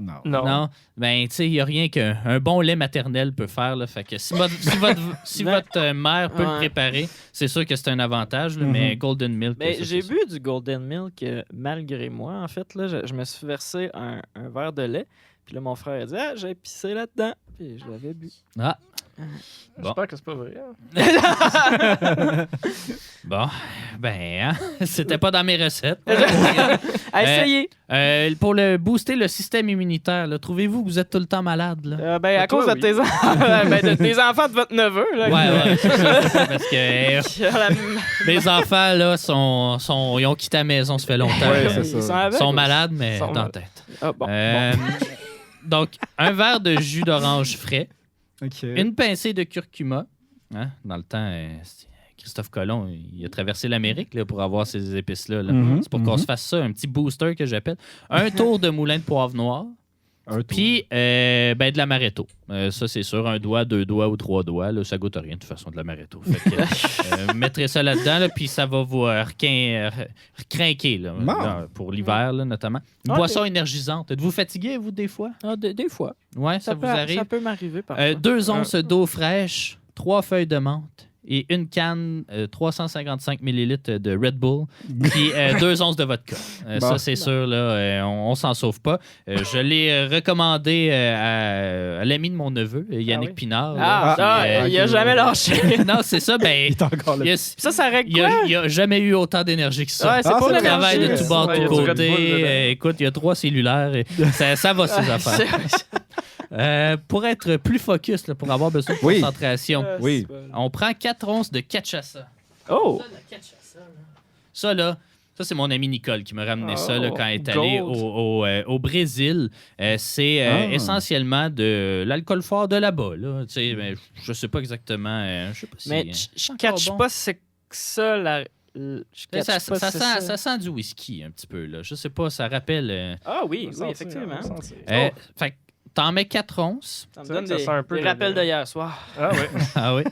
Non. Non. Ben, tu sais, il n'y a rien qu'un bon lait maternel peut faire, là. Fait que si votre mère peut le Ouais. préparer, c'est sûr que c'est un avantage, là, mais Golden Milk... Mais ça, j'ai c'est bu du Golden Milk malgré moi, en fait. Là, je me suis versé un verre de lait. Puis là, mon frère a dit « Ah, j'ai pissé là-dedans. » Puis je l'avais bu. ça. Ah, J'espère que c'est pas vrai. Hein. bon. Ben, hein, c'était pas dans mes recettes. Essayez! Pour booster le système immunitaire, là, trouvez-vous que vous êtes tout le temps malade, là? Ben, à toi, cause de oui. tes enfants, des enfants de votre neveu. Là, Ouais, c'est ça. Parce que qui a la- mes enfants, là, ils ont quitté la maison, ça fait longtemps. Ouais, là. c'est Ils ça. sont Ils aveugles. sont malades, mais Ils sont dans la malades. tête. Ah, bon. Donc, un verre de jus d'orange frais, OK. une pincée de curcuma. Hein, dans le temps, Christophe Colomb, il a traversé l'Amérique là, pour avoir ces épices-là. Là. Mhm, C'est pour qu'on se fasse ça, un petit booster que j'appelle. Un tour de moulin de poivre noir. Un tour. Puis, de l'amaretto. Ça, c'est sûr, 1 doigt, 2 doigts ou 3 doigts. Là, ça goûte à rien, de toute façon, de l'amaretto. Fait que, mettrez ça là-dedans, là, puis ça va vous recrinquer là, Bon. pour l'hiver, là, notamment. Une Ok. boisson énergisante. Êtes-vous fatigué, vous, des fois? Ah, des fois. Ouais, ça vous arrive? Ça peut m'arriver parfois. 2 onces d'eau fraîche, 3 feuilles de menthe et une canne 355 ml de Red Bull, puis 2 onces de vodka. Bon. Ça, c'est sûr, là, on s'en sauve pas. Je l'ai recommandé à l'ami de mon neveu, Yannick oui. Pinard. là. Il a ok. jamais lâché. Non, c'est ça. Ben, Il est encore là. il Ça règle quoi? n'y a jamais eu autant d'énergie que ça. Ouais, c'est Ah, pour c'est Il travaille de l'énergie. tout bord, de Ouais, il y a tout du Red côté. Bull dedans. Écoute, il y a 3 cellulaires. Et ça va, ces affaires. Pour être plus focus, là, pour avoir besoin de Oui. concentration, Oui. on prend 4 onces de cachaça. Oh! Ça, là, c'est mon ami Nicole qui m'a ramené ça là, quand elle est allée gold. au Brésil. C'est essentiellement de l'alcool fort de là-bas. Là. Tu sais, ben, je sais pas exactement. Je sais pas si. Mais c'est je encore catch bon. pas c'est que ça, je catch Ça, pas ça c'est sent, ça. ça sent du whisky un petit peu. Là. Je sais pas, ça rappelle. Ah oui, On va oui, sentir, effectivement. on va sentir. Fait que T'en mets 4 onces. Ça me C'est donne vrai que ça des, sent un peu des de- rappels d'hier soir. Ah ouais. Ah oui.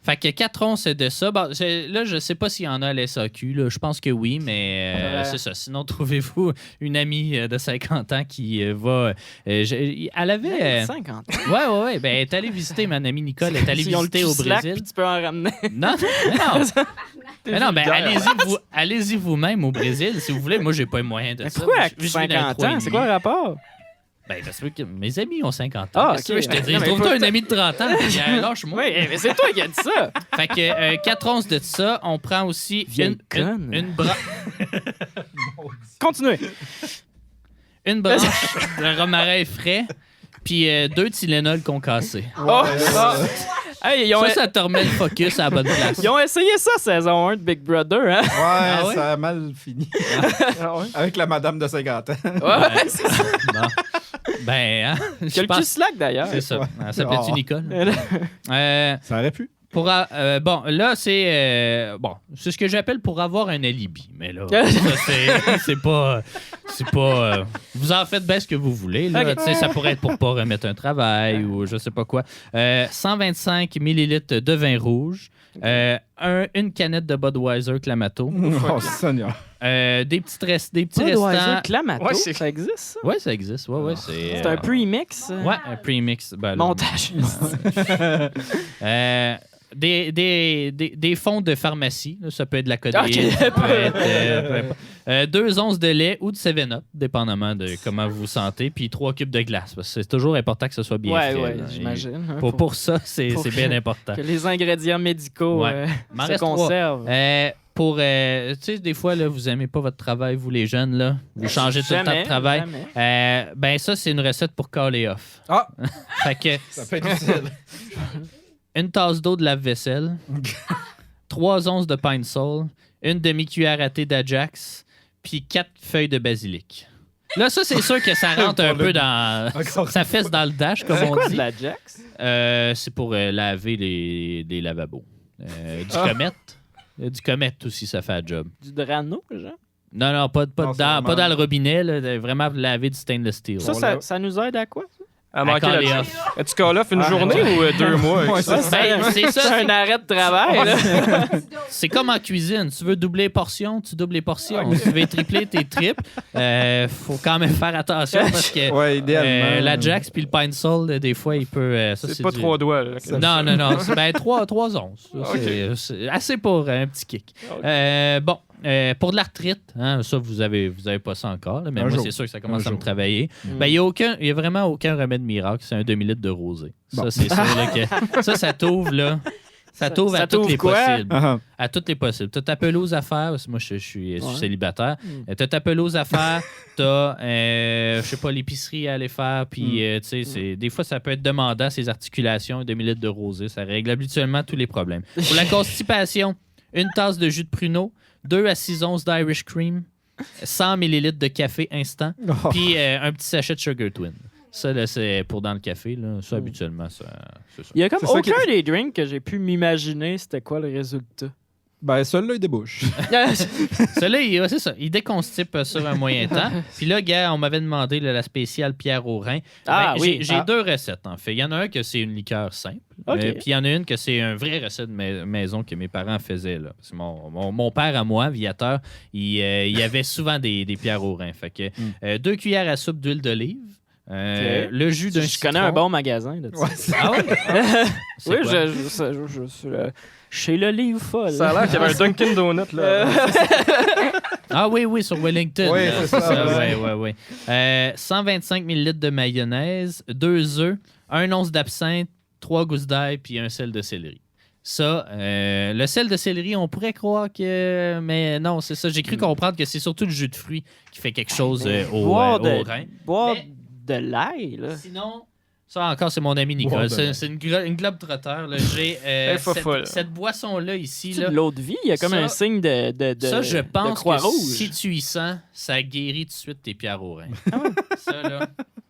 Fait que 4 onces de ça. Bon, là, je sais pas s'il y en a à l'SAQ. Là. Je pense que oui, mais c'est ça. Sinon, trouvez-vous une amie de 50 ans qui va... elle avait... 50. Ouais. Ben, elle est allée visiter, mon amie Nicole. Elle est allée Ils ont le visiter au cul slack, Brésil. puis tu peux en ramener. Non. Mais non, ben, allez-y vous-même au Brésil, si vous voulez. Moi, j'ai pas les moyens de Mais ça. pourquoi Moi, à je vis dans 50 3 ans? C'est quoi le rapport? Ben, parce que mes amis ont 50 ans. Ah, Qu'est-ce que ok. je te dis? Non, mais Trouve-toi faut- un ami de 30 ans, puis lâche-moi. Oui, mais c'est toi qui as dit ça. Fait que 4 onces de ça, on prend aussi Vieille conne. Continuez. une branche de romarin frais, puis 2 Tylenol concassés. Oh, ça. Hey, Ça te remet le focus à la bonne place. ils ont essayé ça, saison 1 de Big Brother, hein? Ouais, ouais? ça a mal fini. Ah ouais. Avec la madame de 50 ans. Ouais, c'est ça. Bon. Ben, hein, je Quel cul pense... slack, d'ailleurs. C'est ça. Ouais. Elle s'appelait-tu Oh. Nicole? Ça aurait pu. Bon, là, c'est c'est ce que j'appelle pour avoir un alibi. Mais là, ça, c'est pas... vous en faites bien ce que vous voulez. Là. Ok. Tu sais, ça pourrait être pour pas remettre un travail ou je sais pas quoi. 125 millilitres de vin rouge. Une canette de Budweiser Clamato. Oh, Seigneur. Des petits Budweiser restants... Clamato, Ouais, ça existe, ça? Ouais, ça existe. Ouais, c'est... C'est un pre-mix? Ouais, un premix. Ben, là, Montage. Des fonds de pharmacie. Là, ça peut être de la codéine. Ok. Ça peut être, peu importe. 2 onces de lait ou de 7-Up, dépendamment de comment vous vous sentez. Puis 3 cubes de glace. Parce que c'est toujours important que ce soit bien Ouais, fait. ouais, là. j'imagine. hein, Pour ça, c'est pour bien important. que les ingrédients médicaux Ouais. M'en se reste 3. conservent. Tu sais, des fois, là, vous aimez pas votre travail, vous les jeunes, là. Vous changez tout le temps de travail. Jamais. Ben ça, c'est une recette pour caller off. Ah! Fait que Ça peut être utile. une tasse d'eau de lave-vaisselle, 3 onces de Pine Sol, une demi-cuillère à thé d'Ajax, puis 4 feuilles de basilic. Là, ça, c'est sûr que ça rentre un peu dans... Encore Ça fesse dans le dash, comme C'est on quoi dit. de la Jax? C'est pour laver les lavabos. Du Comet. Du Comet aussi, ça fait un job. Du Drano, genre? Non, pas Non, c'est dans vraiment- le robinet, là, vraiment laver du stainless steel. Ça nous aide à quoi? À manquer caller la... off. Tu call off une journée ou 2 mois? avec Ouais, ça? c'est ça. Ben, c'est ça. C'est un arrêt de travail, là. C'est comme en cuisine. Tu veux doubler les portions, tu doubles les portions. Tu veux tripler, tes triples. Faut quand même faire attention parce que Ouais, idéalement. la Jax puis le Pine Sol, des fois, il peut... ça, C'est pas du- 3 doigts. Là. Non. C'est 3 onces. C'est assez pour un petit kick. Pour de l'arthrite, hein, ça, vous avez pas ça encore. Là, mais Un moi, jour. c'est sûr que ça commence Un à me jour. travailler. Mm. Ben, il n'y a vraiment aucun remède miracle. C'est un demi-litre de rosé. Bon. Ça, c'est sûr là, que ça t'ouvre, là. Ça t'ouvre ça à toutes t'ouvre les quoi? possibles. Ah, À toutes les possibles. T'as ta pelouse à faire, parce que moi, je suis Ouais. célibataire. Mm. T'as ta pelouse à faire, t'as, je sais pas, l'épicerie à aller faire, puis, tu sais, des fois, ça peut être demandant, ces articulations, un demi-litre de rosé. Ça règle habituellement tous les problèmes. Pour la constipation, une tasse de jus de pruneau, 2 à 6 onces d'Irish Cream, 100 ml de café instant, Oh. puis un petit sachet de Sugar Twin. Ça, là, c'est pour dans le café. Là. Ça, habituellement, c'est ça. Il y a comme C'est ça aucun qui- des drinks que j'ai pu m'imaginer c'était quoi le résultat. Ben, celui-là, il débouche. Celui-là, c'est ça. Il déconstipe sur un moyen temps. Puis là, gars, on m'avait demandé là, la spéciale Pierre au rein. Ah, Ben, oui. J'ai Ah. 2 recettes, en fait. Il y en a un que c'est une liqueur simple. OK. Puis il y en a une que c'est une vraie recette de maison que mes parents faisaient. Là. Parce que mon père, à moi, Viateur, il y avait souvent des pierres au rein. Fait que 2 cuillères à soupe d'huile d'olive. Ok. Le jus d'un Je connais citron. un bon magasin de ça. Ouais, c'est- Ah ouais? C'est Oui, quoi? je suis chez le livre folle. Ça a l'air qu'il y avait un Dunkin' Donut. Là. Ah oui, sur Wellington. Oui, là, c'est ça, ouais. 125 ml de mayonnaise, 2 œufs, 1 once d'absinthe, 3 gousses d'ail puis un sel de céleri. Ça, le sel de céleri, on pourrait croire que... Mais non, c'est ça. J'ai cru comprendre que c'est surtout le jus de fruits qui fait quelque chose au rein. Boire Mais- de l'ail, là. Sinon, ça encore, c'est mon ami Nicole. Wow, ben. C'est une globe trotteur. J'ai Elle est pas folle. cette boisson-là ici. C'est Là, de l'eau de vie, il y a comme Ça- un signe de ça, je de pense que Croix-Rouge. si tu y sens, ça guérit tout de suite tes pierres au rein. Ça, là,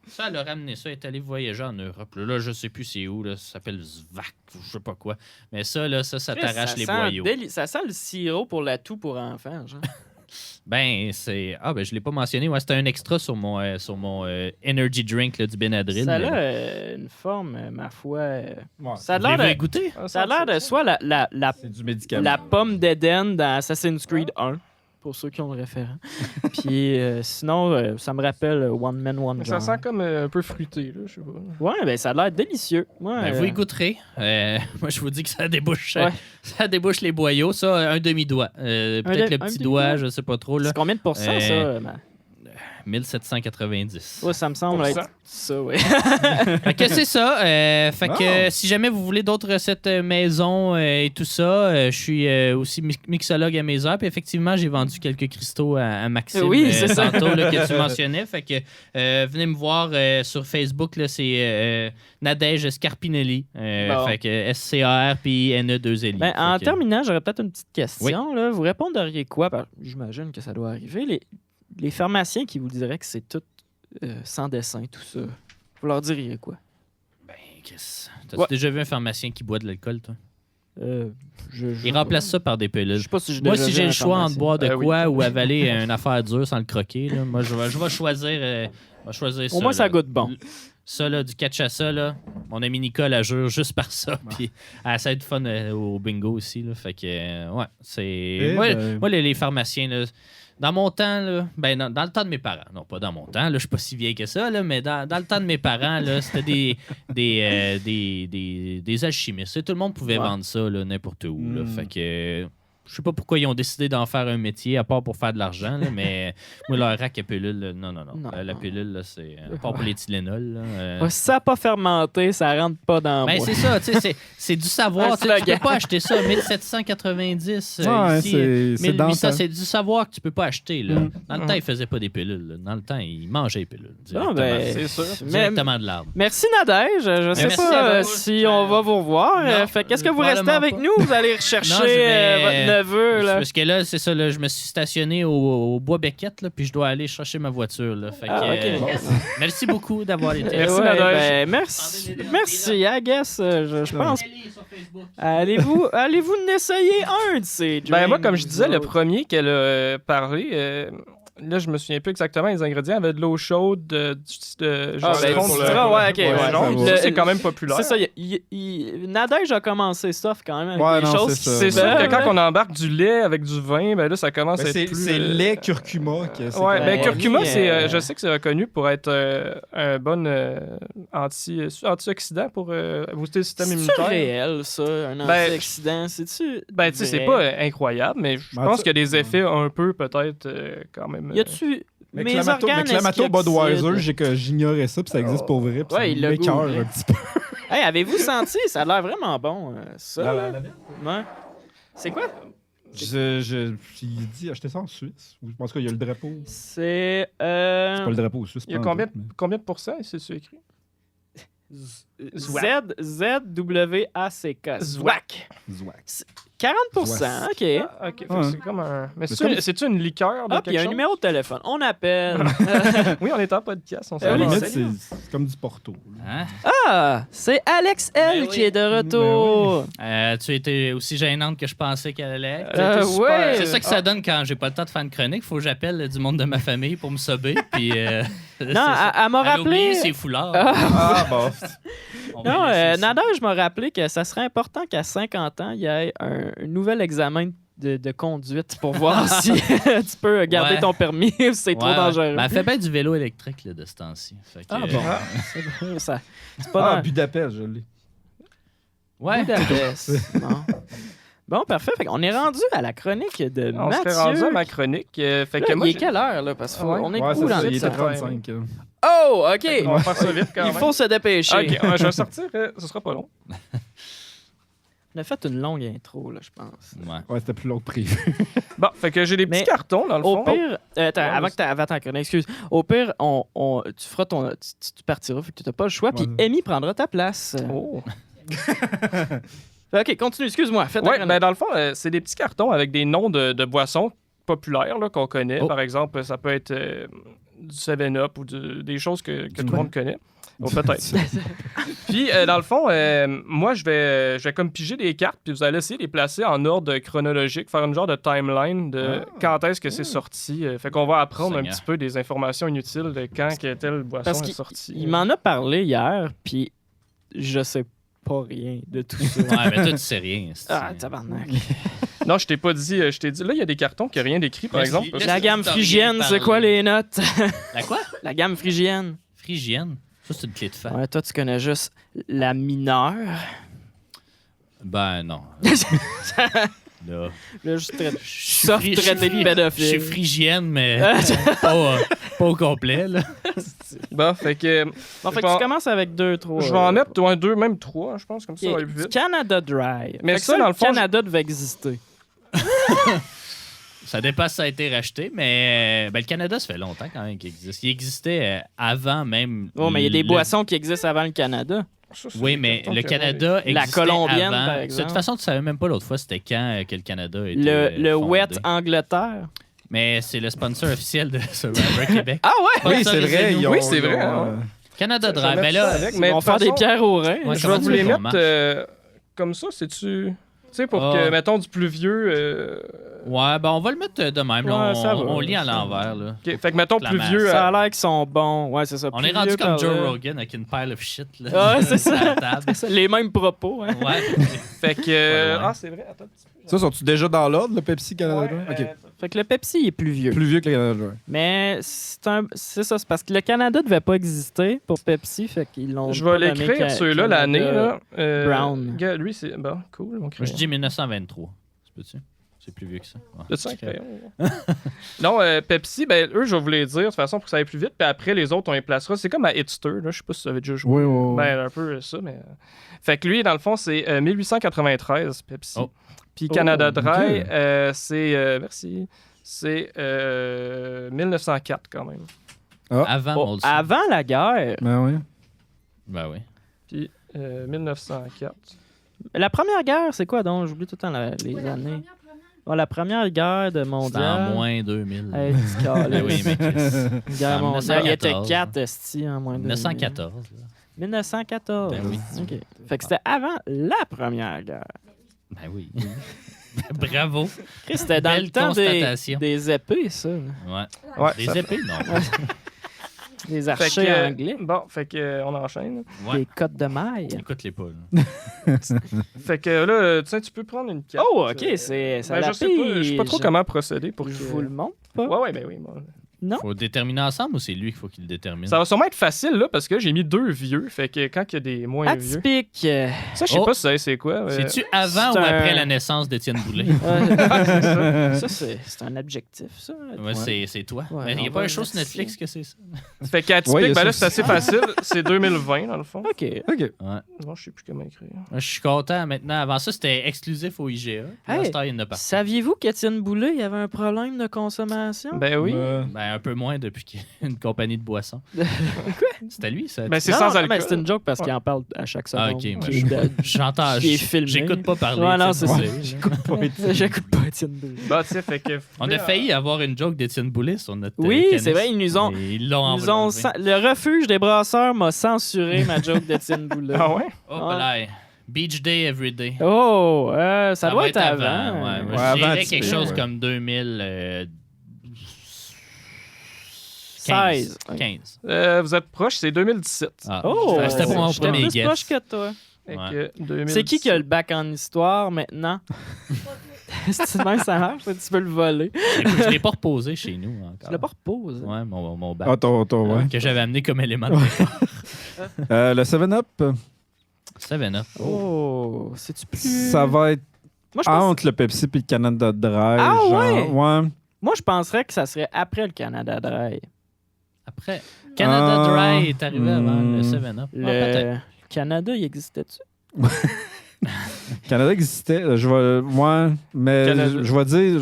ça, elle a ramené ça. Elle est allée voyager en Europe. Là, je sais plus c'est où. Là, ça s'appelle Zvac ou je sais pas quoi. Mais ça, là, ça t'arrache les boyaux. Ça sent le sirop pour la toux pour enfants, genre. Ben, c'est. Ah, ben, je l'ai pas mentionné. Ouais, c'était un extra sur mon energy drink là, du Benadryl. Ça mais- a une forme, ma foi. Ouais, Ça a Vous voulez l'air de, goûter? ça a l'air de soit la c'est du médicament. la pomme d'Éden dans Assassin's Creed 1, pour ceux qui ont le référent. Puis sinon, ça me rappelle One Man, One Ça Gun. sent comme un peu fruité, là, je sais pas. Ouais, ben ça a l'air délicieux. Ouais, Ben, vous y goûterez. Moi, je vous dis que ça débouche, Ouais. ça débouche les boyaux. Ça, un demi-doigt. Peut-être le petit doigt, je sais pas trop. Là. c'est combien de pourcents, ça? Ma- 1790. Ouais, ça me semble Pourcent. être ça, ouais. Fait que c'est ça. Fait que Oh. si jamais vous voulez d'autres recettes maison et tout ça, je suis aussi mixologue à mes heures. Puis effectivement, j'ai vendu quelques cristaux à Maxime Oui, c'est ça. tantôt là, que tu mentionnais. Fait que venez me voir sur Facebook. Là, c'est Nadège Scarpinelli. Bon. Fait que SCARPINE2LI. Ben, en Fait que- terminant, j'aurais peut-être une petite question. Là. Vous répondriez quoi? Ben, j'imagine que ça doit arriver. Les pharmaciens qui vous diraient que c'est tout sans dessin, tout ça. Vous leur diriez quoi? Ben, Chris, t'as Ouais. déjà vu un pharmacien qui boit de l'alcool, toi? Je Il remplace ça par des pilules. Je sais pas si j'ai Moi, déjà si vu j'ai un le choix entre pharmacien. boire de Oui. quoi ou avaler une affaire dure sans le croquer, là, moi, je vais choisir ça. Au moins, ça là. goûte bon. Ça, là, du cachaça, là, mon ami Nicole, elle jure juste par ça. Puis elle essaie de fun au bingo aussi. Là, fait que, ouais, c'est... Eh moi, ben. moi, les pharmaciens, là, dans mon temps, là, ben, dans le temps de mes parents, non, pas dans mon temps, là, je suis pas si vieille que ça, là, mais dans le temps de mes parents, là, c'était des alchimistes. Tout le monde pouvait Ouais. vendre ça là, n'importe où. Là, Mm. fait que... Je sais pas pourquoi ils ont décidé d'en faire un métier, à part pour faire de l'argent, là, mais moi, leur rack à pilule, là, non. Non. La pilule, là, c'est... À part pour les Tylenol, là, Ouais, si ça n'a pas fermenté, ça rentre pas dans ben, moi. c'est ça, tu sais, c'est du savoir. Un Tu sais, tu slogan. peux pas acheter ça 1790 Ouais, ici. c'est dans 1800, le c'est du savoir que tu peux pas acheter. Là. Mm. Dans le temps, ils faisaient pas des pilules. Là. Dans le temps, ils mangeaient les pilules. Ah, Directement, ben, C'est sûr. Mais- directement de l'arbre. Merci Nadège. Je sais Merci pas à vous. si on va vous revoir. Non, Fait qu'est-ce que vous restez probablement avec pas. nous? Vous allez rechercher Non, je vais- votre neveu. Là. Parce que là, c'est ça, là, je me suis stationné au Bois Beckett, là, puis je dois aller chercher ma voiture. Là. Fait que, Ah, ok. merci beaucoup d'avoir été là. Merci, Ouais, Nadège. ben, merci. Merci, I guess. Je pense. Allez-vous en essayer un de ces Ben, moi, drinks, comme je disais, vous le autres? premier qu'elle a parlé, là, je me souviens plus exactement des ingrédients. Il y avait de l'eau chaude, de Ah, ben, citron, citron, ouais, ok, ouais. jaune. Le- Ça, c'est quand même populaire. C'est ça. Nadège a commencé ça quand même. Avec Ouais, des non, choses c'est qui ça. C'est se sûr que veulent, quand là. on embarque du lait avec du vin, ben là, ça commence à Ben, être plus... c'est lait curcuma. Que c'est Ouais, comme- ben Ouais, curcuma, lui, je sais que c'est reconnu pour être un bon antioxydant pour booster le système C'est immunitaire. réel, ça, un Ben, antioxydant. C'est-tu. Ben, tu sais, c'est vrai? pas incroyable, mais je Ben, pense ça- qu'il y a des effets un peu, peut-être, quand même... Y a-tu. Mais Mes Clamato, organes, Clamato est-ce qu'ils Budweiser, oxydent? j'ignorais ça, puis ça existe pour vrai. Puis Ouais, ça il l'a m'écoeure googlé. un petit peu. Hey, avez-vous senti? Ça a l'air vraiment bon, ça. La- là. la- la- Ouais. C'est quoi? Il dit acheter ça en Suisse. Ou je pense qu'il y a le drapeau. C'est. C'est pas le drapeau suisse. Il y a pas en tout, mais- combien de pourcents, c'est écrit? ZWACK. Zwack. Zouak. 40%, OK. Ah, ok, fait que Ouais. c'est comme un... Mais c'est c'est-tu comme- c'est-tu une liqueur de Ah, puis il y a quelque un chose? numéro de téléphone. On appelle. Oui, on est en podcast, on Ah À la oui, s'en limite, c'est- c'est comme du Porto. Hein? Ah, c'est Alex L Ben qui oui. est de retour. Tu étais aussi gênante que je pensais qu'elle allait être. Ouais. C'est ça que ça donne quand j'ai pas le temps de faire une chronique. Faut que j'appelle du monde de ma famille pour me sober. Puis, Non, elle m'a rappelé. ses foulards. Ah, bon. On va Non, laisser ça. Nadège m'a rappelé que ça serait important qu'à 50 ans, il y ait un nouvel examen de conduite pour voir si tu peux garder Ouais. ton permis ou si c'est trop Ouais, dangereux. ben, elle fait bien du vélo électrique là, de ce temps-ci. Fait que, Ah bon, c'est bon, ça. C'est pas Ah, dans Budapest, je l'ai. Ouais. Budapest. Non. Bon, parfait. Fait on est rendu à la chronique de On Mathieu. serait rendu à ma chronique. Fait Là, que moi, il est quelle heure, là? Parce qu'on est Ouais, où c'est dans ça, il était l'épisode? 35. Oh, OK. on va faire ça vite quand Il même. faut se dépêcher. Ok, ouais, je vais sortir, ce sera pas long. On a fait une longue intro, là, je pense. Ouais. Ouais, c'était plus long que prévu. Bon, fait que j'ai des petits Mais cartons dans le Au fond. pire, attends, Ouais, avant que avant ta chronique, excuse. Au pire, tu feras tu partiras, fait que tu n'as pas le choix, puis Ouais. Amy prendra ta place. Oh. OK, continue, excuse-moi. Fais ta Ouais, chronique. ben dans le fond, c'est des petits cartons avec des noms de boissons populaires là, qu'on connaît. Oh. Par exemple, ça peut être du 7-Up ou des choses que tout le monde connaît. Oh, peut-être. Puis, dans le fond, moi, je vais comme piger des cartes, puis vous allez essayer de les placer en ordre chronologique, faire une genre de timeline de quand est-ce que c'est sorti. Fait qu'on va apprendre un Seigneur. petit peu des informations inutiles de quand que telle boisson Parce est qu'il sortie. il m'en a parlé hier, puis je sais pas rien de tout ça. Ouais, mais toi, tu sais rien. c'est- Ah, tabarnak. Non, je t'ai pas dit. Je t'ai dit, là, il y a des cartons qui n'ont rien d'écrit, par Laisse- exemple. laisse- La gamme t'as phrygienne, rien c'est quoi parlé. les notes? La quoi? La gamme phrygienne. Phrygienne. Ça, c'est une clé de fer. Ouais, toi, tu connais juste la mineure. Ben non. Là. Là, je traite. suis Sauf fri- traité de Je suis pédophile. phrygienne, mais pas au complet. Là. Bon, fait que Bon, fait que Bon. tu commences avec 2, 3. je vais en mettre ouais, 2, même 3, je pense, comme ça, ça va aller plus vite. Canada Dry. Mais Fait que ça, dans le fond, Canada devait exister. Ça dépasse, ça a été racheté, mais ben, le Canada, ça fait longtemps quand même qu'il existe. Il existait avant même. Oh, mais il y a des le- boissons qui existent avant le Canada. Ça, c'est Oui, des mais cartons le que- Canada La existait colombienne, avant. par De exemple. toute façon, tu savais même pas l'autre fois c'était quand que le Canada était Le fondé. Wet Angleterre. Mais c'est le sponsor officiel de Survivor Québec. Ah ouais? Oui, c'est vrai. ils ont- Oui, c'est ils ont, vrai, hein. Canada Je vais Dry. mettre Mais ça là, avec, Ils mais vont de faire des façon, pierres au rein. Ouais, Je comment vais vous tu les veux qu'on mettre marche? comme ça, c'est-tu... Tu sais, pour Ah. que, mettons, du plus vieux... ouais, ben on va le mettre de même. Là. Ouais, ça va. On lit à l'envers. Là. OK, fait que, mettons, La plus masse. vieux... Ça a l'air qu'ils sont bons. Ouais, c'est ça. On Plus est rendu vieux comme par Joe là. Rogan avec une pile of shit. Là, Ouais, c'est ça. sur la table. C'est ça, les mêmes propos. Hein. Ouais. Fait que... Ouais. Ah, c'est vrai, attends un petit peu. Ça, sont-tu déjà dans l'ordre, le Pepsi Canada Ouais, Dry? OK. Fait que le Pepsi il est plus vieux. Plus vieux que le Canada Dry. Mais c'est ça, c'est parce que le Canada devait pas exister pour Pepsi, fait qu'ils l'ont. Je pas vais nommé l'écrire, ceux-là, Canada l'année, là. Brown. Gars, lui, c'est... Bon, cool, mon Moi, crayon. je dis 1923. Tu peux-tu? C'est plus vieux que ça. Ouais. T'as-tu un crayon? Non, Pepsi, ben, eux, je vais vous les dire, de toute façon, pour que ça aille plus vite. Puis après, les autres, on les placera. C'est comme à Hitster, là. Je sais pas si vous avez déjà joué. Oui, oui, oui. Ben, un peu ça, mais... Fait que lui, dans le fond, c'est 1893, Pepsi. Oh. Puis Canada Oh, Dry, ok. c'est... merci. C'est 1904, quand même. Avant Oh, Molson. avant la guerre. Ben oui. Ben oui. Puis 1904. La première guerre, c'est quoi donc? J'oublie tout le temps les années. Oh, la première guerre de C'est mondiale. en moins 2000. Hey, petit Ben câlisse. oui, mais Chris. Guerre en mondiale. Il y était 1914, 4 esti en moins de 1914. là. 1914. Ben oui. OK. Fait que c'était avant la première guerre. Ben oui. Bravo. Chris, c'était dans Belle le temps constatation. des épées, ça. Ouais. Ouais, Des ça- épées, non. Des Fait archers que, anglais. bon, fait que on enchaîne. Ouais. Des cottes de maille. Écoute-les pas. Là. Fait que là, tu sais, tu peux prendre une carte. Oh, OK, c'est ça Ben, je sais pas, je sais pas trop comment procéder pour Je que... vous le montre pas. Ouais, ouais, ben oui. Bon. Faut le déterminer ensemble ou c'est lui qu'il faut qu'il le détermine? Ça va sûrement être facile, là, parce que j'ai mis 2 vieux. Fait que quand il y a des moins vieux... Atypique. Ça, je sais Oh. pas si c'est quoi. C'est-tu avant c'est ou un- après la naissance d'Étienne Boulay? Ça, c'est un objectif, ça. Ouais, c'est toi. Ouais, Mais il n'y a on pas va un show le sur mettre Netflix ici. que c'est ça. Fait qu'atypique, Ouais, il y a ben là, ça c'est assez facile. C'est 2020, dans le fond. OK. OK. Ouais. Non, je sais plus comment écrire. Moi, je suis content maintenant. Avant ça, c'était exclusif au IGA. Puis Hey, à cette heure, il y en a partout. Saviez-vous qu'Étienne Boulay, il y avait un problème de consommation? Ben oui. Ben, un peu moins depuis qu'il y a une compagnie de boissons. C'était lui, ça? Ben, c'est Non, sans non, alcool. mais c'est une joke parce qu'il en parle à chaque seconde. Ah, ok, mais Qui est de- J'entends. qui est filmé. J'écoute pas parler. Ouais, non, tu sais, c'est ça. Boulay, là. J'écoute pas Étienne Boulay. Bah, tu sais, fait que... On a failli avoir une joke d'Étienne Boulay sur notre Oui, canis. c'est vrai, ils nous ont. Mais ils l'ont Ils ont enlevé. le refuge des brasseurs m'a censuré ma joke d'Étienne Boulay. Ah ouais? Oh, là. Beach Day Every Day. Oh, ça doit va être avant. Ouais, moi, Ouais, je avant, dirais tu quelque sais, chose ouais. comme 2000. 16. 15. Vous êtes proche, c'est 2017. Ah, Oh, c'était pour mon j'étais premier plus guess. proche que toi. Fait Ouais. que 2017. C'est qui a le bac en histoire maintenant? C'est même ça marche, tu peux le voler. Je l'ai pas reposé chez nous encore. Tu l'as pas reposé. Ouais, mon bac. Ah, ouais. Que j'avais amené comme élément de Le 7-Up, 7-Up. Oh, c'est-tu plus... ça va être Moi, je pense... entre le Pepsi et le Canada Dry. Ah, genre. ouais? Ouais. Moi, je penserais que ça serait après le Canada Dry. Après, Canada Ah, Dry est arrivé avant le 7-Up. Le Canada, il existait-tu? Canada existait. Je vais. Ouais, mais Canada. je vais dire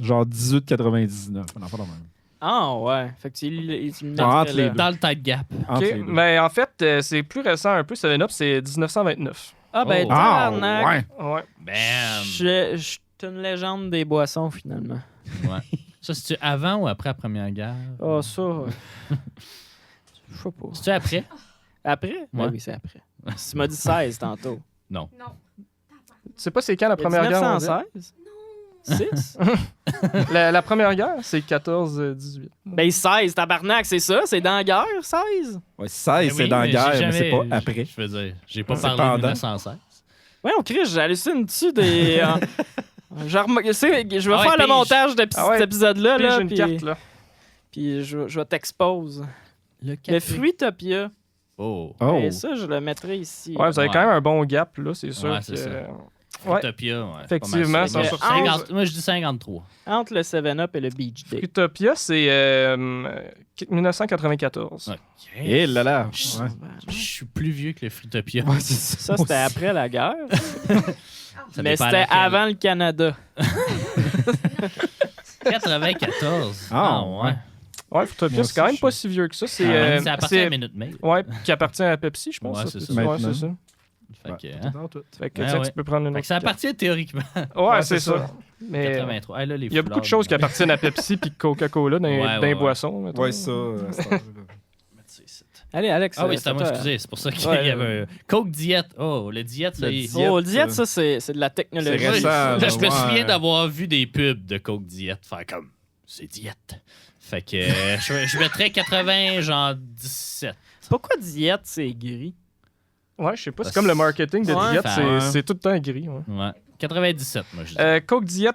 genre 1899. On en parle même. Ah, ouais. Fait que tu le Ah, entre mettrais les là. deux. Dans le tight gap. Entre Ok, les deux. mais en fait, c'est plus récent un peu. 7-Up, c'est 1929. Ah, ben, Oh. tabarnak. ouais. Ouais. Bam! Je suis une légende des boissons, finalement. Ouais. Ça, c'est-tu avant ou après la Première Guerre? Ah, ça... Je sais pas. C'est-tu après? Après? Ben Ouais. oui, c'est après. Tu m'as dit 16 tantôt. Non. Tu sais pas c'est quand la Il y a Première Guerre mondiale? 1916? 6? La Première Guerre, c'est 14-18. Ben 16, tabarnak, c'est ça? C'est dans la guerre, 16? Ouais, 16, c'est Oui, dans la mais guerre, j'ai mais c'est jamais- pas après. Je veux dire, j'ai pas C'est parlé de pendant. 1916. Ouais, on crie, j'hallucine dessus des. Tu sais, je vais Ah ouais, faire le pige. montage de Ah ouais, cet épisode-là. Puis Là, j'ai une puis, carte, là. puis je t'expose. Le Le Fruitopia. Oh. Oh. Et ça, je le mettrai ici. Ouais, vous avez Ouais. quand même un bon gap, là, c'est sûr. Ouais, c'est que- ça. Ouais. Utopia, ouais. Effectivement, ça. 100 sur Moi, je dis 53. Entre le 7-Up et le Beach Day. Utopia, c'est 1994. Ok. Et là là. Je Ouais. je suis plus vieux que le Fruitopia. Ouais, c'est ça. Ça, c'était après la guerre. Ça Mais dépend c'était laquelle. avant le Canada. 94. Ah, ouais. Ouais, Utopia, Moi c'est quand même aussi, pas si vieux que ça. C'est C'est à partir de Minute Maid. Ouais, qui appartient à Pepsi, je pense. Ouais, ça, c'est c'est ça. ça. Ouais, Maintenant. c'est ça. Fait que, Ouais, hein. dans tout. Fait que Ouais, tu sais, ouais. tu peux prendre une Fait autre. que ça appartient théoriquement. Ouais, c'est ça. Mais 83. Ah, là, les il y a beaucoup de foulards, choses qui appartiennent à Pepsi puis Coca-Cola dans Ouais, les ouais. boissons. mettons. Ouais, ça. Allez, Alex. Ah oui, c'est à moi, toi. excusez. C'est pour ça qu'il Ouais, y avait un Coke Diet. Oh, le Diet, ça Le y est. Diet. Oh, le diète, ça, c'est de la technologie. C'est récent. Là, je me ouais. souviens d'avoir vu des pubs de Coke Diet faire comme c'est diète. Fait que je mettrais 80, genre 17. Pourquoi diète, c'est gris? Ouais, je sais pas. C'est comme le marketing de Ouais. diète, Ouais. c'est tout le temps gris. Ouais. Ouais. 97, moi, je dis. Coke Diet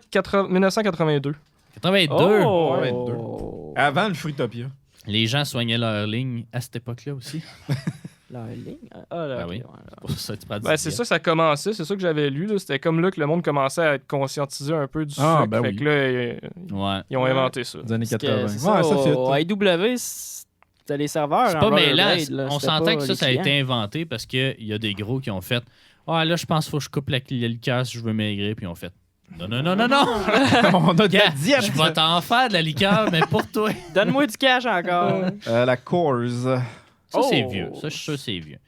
1982. 82. Oh! Ouais, Avant le Fruitopia. Les gens soignaient leur ligne à cette époque-là aussi. La ligne? Ah, là, Ben ok, oui. ouais, là. Pour ça, tu prends du Ben, c'est Diet. ça, ça commençait. C'est ça que j'avais lu. là. C'était comme là que le monde commençait à être conscientisé un peu du Ah, sucre. ben fait oui. que là, Ouais. ils ont inventé ça. Des années Parce que 80. c'est ça, Ouais, ça au fit. AEW, c'était les serveurs. C'est en pas mêlant. rollerblade, là. On C'était s'entend pas que les ça a clients. été inventé parce qu'il y a des gros qui ont fait ah, là, je pense qu'il faut que je coupe la liqueur si je veux maigrir. Puis ils ont fait non, non, non, non, non. On a de la Gars, diète. je vais t'en faire de la liqueur, mais pour toi. Donne-moi du cash encore. La Coors. Ça, c'est Oh. vieux. Ça, je suis sûr que c'est vieux.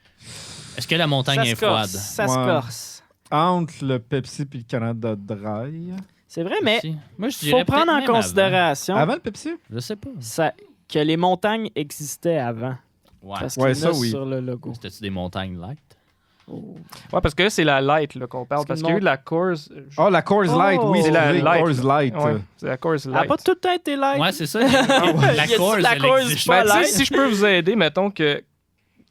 Est-ce que la montagne Ça est se corse. froide? Ça se Ouais. corse. Entre le Pepsi et le Canada Dry. C'est vrai, mais Si. Moi, je il dirais faut prendre en peut-être même considération Avant le Pepsi? Je sais pas. que les montagnes existaient avant. Ouais. Parce Ouais, qu'il y en ça, a oui. sur le logo. C'était-tu des montagnes light? Oh. Ouais, parce que là, c'est la light là, qu'on parle. Parce Parce que qu'il y a non. eu de la Coors. Oh, la Coors Light, oui, Oh. c'est la la light, Coors Light. Ouais, c'est la Coors Elle n'a light. pas tout le temps été light. Ouais, c'est ça. Y La a-tu course, de la elle course existe. pas Ben, tu sais, light? si je peux vous aider, mettons que. Tu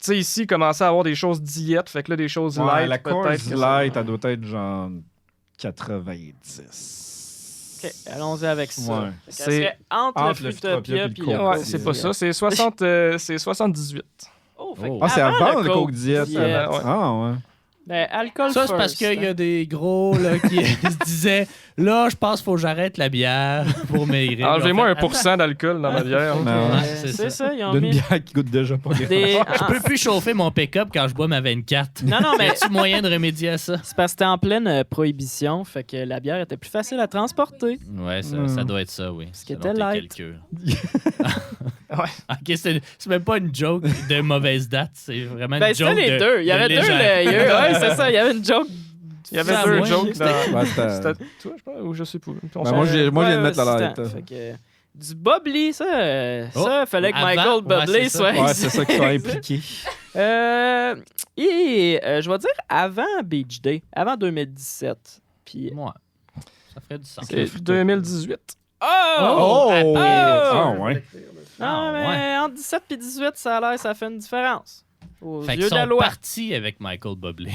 sais, ici, il commençait à avoir des choses diète, fait que là, des choses Ouais, light. la Coors peut-être que Light, ça- elle doit être genre 90. OK, allons-y avec ça. Ouais. Fait qu'elle C'est serait entre entre le le Fruitopia Fruitopia et puis le le Coke Ouais, Coke c'est Diet. pas ça. C'est 78. Oh, fait Oh. que Ah, c'est avant le Coke Diet. Diet. Ouais. Ah, ouais. Ben, alcool Ça, c'est first, parce qu'il y hein. a des gros là, qui se disaient là, je pense qu'il faut que j'arrête la bière pour maigrir. Enlevez-moi Ils ont fait, 1% d'alcool dans ma bière. Non. Ouais, C'est c'est ça, ils ont D'une mis bière qui goûte déjà pas grand. des... Je peux plus chauffer mon pick-up quand je bois ma 24. Non, non, mais As-tu moyen de remédier à ça? c'est parce que c'était en pleine prohibition, fait que la bière était plus facile à transporter. Ouais, ça doit être ça, oui. qui Selon était tes light. calculs. Ouais. Ok, c'est même pas une joke de mauvaise date, c'est vraiment Ben, une joke c'était les de, deux. Il y de avait deux. légère. Ouais, c'est ça. Il y avait une joke. Il y avait Ça, deux moi, jokes c'était- dans. Ouais, c'était- C'était toi, je pense, ou je sais pas. Puis on Ben, s'en- moi, je viens de Ouais, mettre la c'est light. ça. Fait que, du bubbly, ça, Oh, ça, fallait que avant, Michael ouais, Bubbly c'est ça. soit. Ouais, c'est ça qui sont impliqués. Je vais dire avant Beach Day, avant 2017. Puis. Ouais. Ça ferait du sens. C'est 2018. Oh! Oh! après. Ah, ouais. Non, Ah, mais ouais. entre 17 et 18, ça a l'air, ça fait une différence. Aux Fait yeux qu'ils de la sont loi. partis avec Michael Bublé.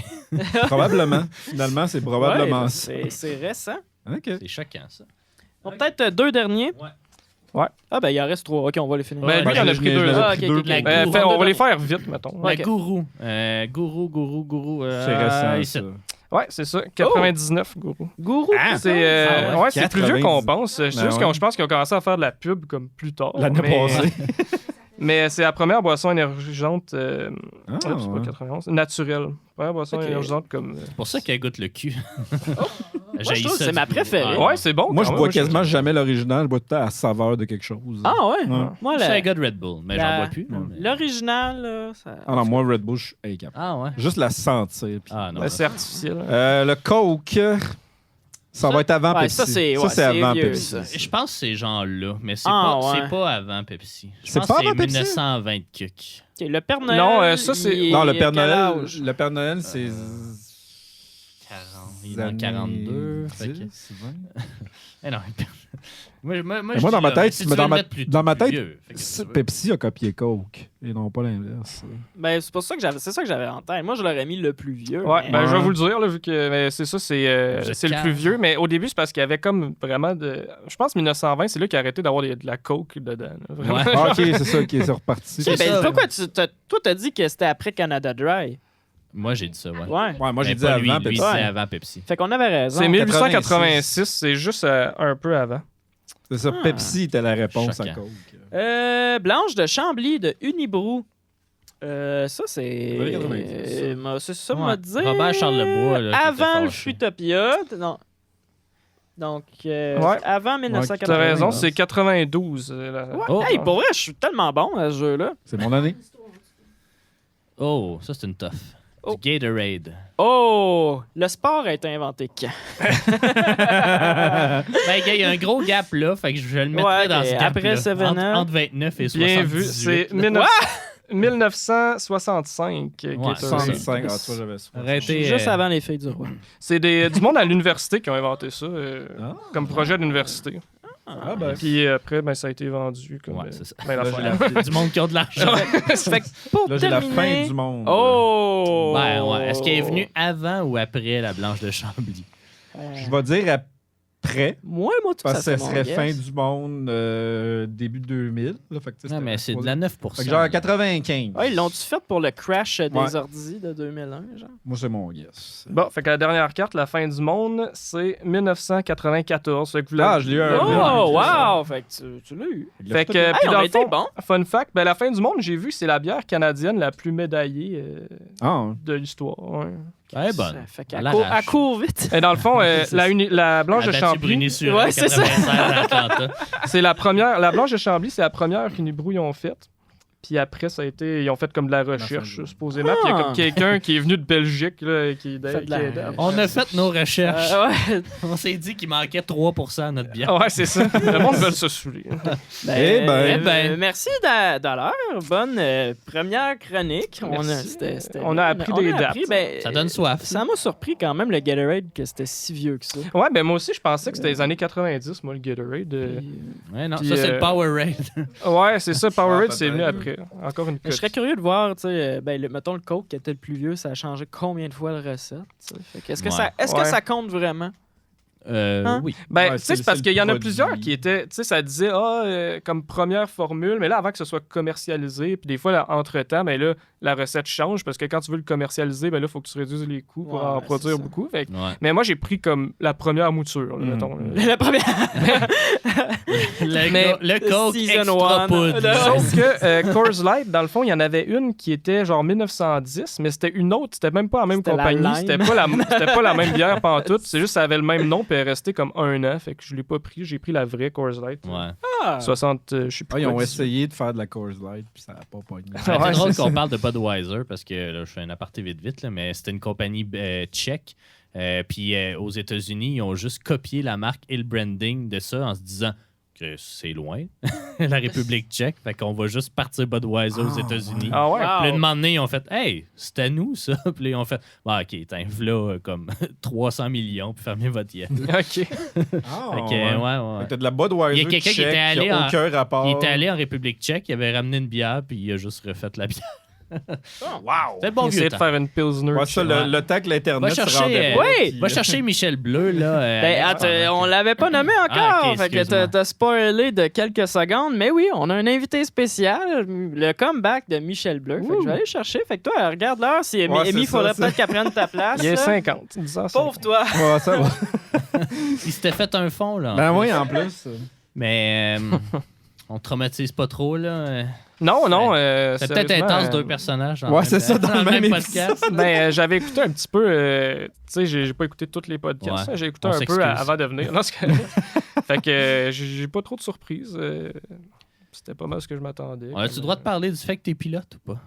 Probablement. Finalement, c'est probablement Ouais, ça. c'est récent. OK. C'est choquant, ça. Bon, peut-être deux derniers. Ouais. Ouais. Ah, ben, il en reste trois. OK, on va les finir. Ben, lui, il en a pris deux. Ah, Ah, ok, deux. ok, ok. La Gourou. On va les faire vite, mettons. Ouais. La Ok. Gourou. Gourou. C'est récent, ici. ça. Ouais, c'est ça. 99, Gourou. Gourou. Ah, C'est Ah ouais. ouais, c'est plus vieux 90. qu'on pense. C'est Ben juste ouais. je pense qu'ils ont commencé à faire de la pub comme plus tard. L'année mais- passée. Mais c'est la première boisson énergisante Ah, c'est pas ouais. 91, naturelle. Première boisson Ok. énergisante comme C'est pour ça qu'elle goûte le cul. Moi, je trouve que c'est ma préférée. Ouais, c'est bon. Moi, quand je même. bois quasiment jamais l'original. Je bois tout le temps à la saveur de quelque chose. Ah, ouais. Ouais. Moi, Je suis un la- gars de Red Bull, mais la- j'en bois plus. là, mais- l'original, là, ça... Ah non, moi, Red Bull, je suis incapable. Ah ouais? Juste la sentir. puis- Ah non. Ben, c'est artificiel. Le Coke. Ça va être avant Ouais, Pepsi. ça, c'est avant vieux, Pepsi. ça. Je pense que c'est genre-là, mais c'est Ah, pas, ouais. c'est pas avant Pepsi. Je C'est pense pas que c'est avant Pepsi? 1920 cuc. Ok, le Père Noël. Non, ça, c'est- il est- Non, le il Père a quel Noël, âge? le Père Noël, c'est 40. Il est dans 42. Fait que... 10, 20. Eh non, moi, Mais je moi, dans dis ma là, tête, mais si tu veux dans le ma- mettre plus- dans ma plus tête, vieux, fait que tu veux. Pepsi a copié Coke et non pas l'inverse. Ben, c'est pour ça que c'est ça que j'avais en tête. Moi, je l'aurais mis le plus vieux. Ouais, mais- ben, je vais vous le dire, là, vu que mais c'est ça, c'est le calme. plus vieux. Mais au début, c'est parce qu'il y avait comme vraiment de. Je pense 1920, c'est là qu'il a arrêté d'avoir de la coke dedans. là, vraiment. Ouais. Ah, ok, c'est ça qui est reparti. Ok, ben, ça. pourquoi toi, t'as dit que c'était après Canada Dry? Moi, j'ai dit ça, ouais. Ouais. Ouais, moi j'ai Mais dit pas avant lui, Pepsi. c'est Ouais. avant Pepsi. Fait qu'on avait raison. C'est 1886, c'est juste un peu avant. C'est ça, Ah. Pepsi était la réponse à Choquant. Coke. Blanche de Chambly de Unibrou. Ça, c'est. Dans les 90, C'est ça, Ouais. m'a dit. Robert Charlebois, là, qui était Avant le fâché. Futopia. Non. Donc, Ouais. avant T'as 1980. raison, c'est 92. Ouais. Oh. Hey, pour vrai, je suis tellement bon à ce jeu-là. C'est mon année. Oh, ça, c'est une tough. Oh. Du Gatorade. Oh! Le sport a été inventé quand? Ben, gars, il y a un gros gap là, fait que je vais le mettre Ouais, dans ok. ce gap Après Seven Up. entre 29 et 78. Bien vu, c'est 1965. Ouais, Gatorade. 65. Ah, toi, j'avais ça. Arrêtez. Juste avant les feuilles du roi. C'est du monde à l'université qui ont inventé ça Ah. comme projet d'université. Ah, ben. Puis après, ben, ça a été vendu comme Ouais, c'est ça. ben, Là, l'affaire. j'ai la- Du monde qui a de l'argent. Fait que pour Là, j'ai la terminer... fin du monde. Oh! Ben, ouais. Est-ce qu'elle est venue avant ou après la Blanche de Chambly? Je vais dire après, Moi, tout parce que ça, ça serait fin du monde début 2000. Là, fait que, tu sais, Non, mais c'est de la 9%. Fait que genre 95. Ouais, ils l'ont-tu fait pour le crash des Ouais. ordis de 2001, genre? Moi, c'est mon guess. Bon, fait que la dernière carte, la fin du monde, c'est 1994. Fait que vous Ah, l'avez- je l'ai eu un peu. Oh, wow! Fait que tu l'as eu. Fait que, Hey, puis on dans a le été fond, bon. fun fact, ben, la fin du monde, j'ai vu, c'est la bière canadienne la plus médaillée Ah, de l'histoire. Ouais. Elle est bonne. Fait À qu'elle l'arrache. elle court vite. Et dans le fond, la Blanche de Abattu Chambly, Bruni-sur Ouais, c'est ça. 96 à Atlanta. c'est la première. La Blanche de Chambly, c'est la première qu'Unibrew ils ont faite. Puis après, ça a été. Ils ont fait comme de la recherche, fin du supposément. Puis il y a Ah. comme quelqu'un qui est venu de Belgique, là, qui Fait de la- On a fait nos recherches. Ouais. On s'est dit qu'il manquait 3% à notre bière. Ouais, c'est ça. Le monde veut se saouler. Merci Dallaire. Bonne première chronique. Merci. C'était On a appris des dates. Ça donne soif. Ça m'a surpris quand même le Gatorade que c'était si vieux que ça. Ouais, ben moi aussi, je pensais que c'était les années 90, moi, le Gatorade. Ouais, non, Puis, ça, c'est le Powerade. Ouais, c'est ça. Powerade, Ah, c'est venu peut-être. après. Encore une Je serais petite. curieux de voir, tu sais, mettons le Coke qui était le plus vieux, ça a changé combien de fois la recette. Tu sais. Fait que est-ce que, Ouais. est-ce que Ouais. ça compte vraiment? Hein? Oui. Ben, Ouais, tu sais, c'est c'est parce le qu'il y en a produit. plusieurs qui étaient, tu sais, ça disait, comme première formule, mais là, avant que ce soit commercialisé, puis des fois, là, entre-temps, ben là, la recette change, parce que quand tu veux le commercialiser, ben là, il faut que tu réduises les coûts pour Ouais, en c'est produire ça. beaucoup. Fait que- Ouais. mais moi, j'ai pris comme la première mouture, là, mettons. là. La première. Le, le Coke Season extra one. poudre. Sauf que Coors Light, dans le fond, il y en avait une qui était genre 1910, mais c'était une autre, c'était même pas la même C'était la compagnie, Lime. c'était pas la même bière pantoute, c'est juste ça avait le même nom puis elle est restée comme 1 an, fait que je l'ai pas pris, j'ai pris la vraie Coors Light. Ouais. Ah. 60, je sais plus. Ah, ils ont quoi, essayé de faire de la Coors Light, puis ça n'a pas pogné. C'est Ouais, drôle c'est qu'on ça. parle de Budweiser parce que là, je fais un aparté vite, là, mais c'était une compagnie tchèque. Puis aux États-Unis, ils ont juste copié la marque et le branding de ça en se disant que c'est loin, la République tchèque. Fait qu'on va juste partir Budweiser aux États-Unis. Ah ouais? Wow. Puis là, un moment donné, ils ont fait Hey, c'est à nous, ça. Puis là, ils ont fait bah, OK, t'as là comme 300 millions, puis fermez votre gueule. OK. Fait que, ouais. Fait que t'as de la Budweiser Il y a quelqu'un qui était allé a en- aucun rapport. Il était allé en République tchèque, il avait ramené une bière, puis il a juste refait la bière. Wow! C'est le bon vieux Essayer de temps. faire une Pilsner. Ouais, ça, Ouais. le temps que l'Internet Va se chercher, rendait Oui! Va chercher Michel Bleu, là. Ben, attends, on l'avait pas nommé encore. Ah, ok, fait que excuse-moi. t'as spoilé de quelques secondes. Mais oui, on a un invité spécial, le comeback de Michel Bleu. Fait que je vais aller chercher. Fait que toi, regarde l'heure. Si Amy, Ouais, c'est Amy, ça, faudrait ça. peut-être qu'elle prenne ta place. Il est là. 50. 10 ans, Pauvre 50. toi. Ouais, ça va. Il s'était fait un fond, là. en Ben plus. oui, en plus. Mais on traumatise pas trop, là. Non, non. C'est peut-être sérieusement, intense, deux personnages. Ouais, c'est ça, dans le même podcast. Ben, j'avais écouté un petit peu. Tu sais, j'ai pas écouté tous les podcasts. Ouais. J'ai écouté On un peu s'excuse. avant de venir. Non, fait que j'ai pas trop de surprises. C'était pas mal ce que je m'attendais. On a-tu le droit de parler du fait que t'es pilote ou pas?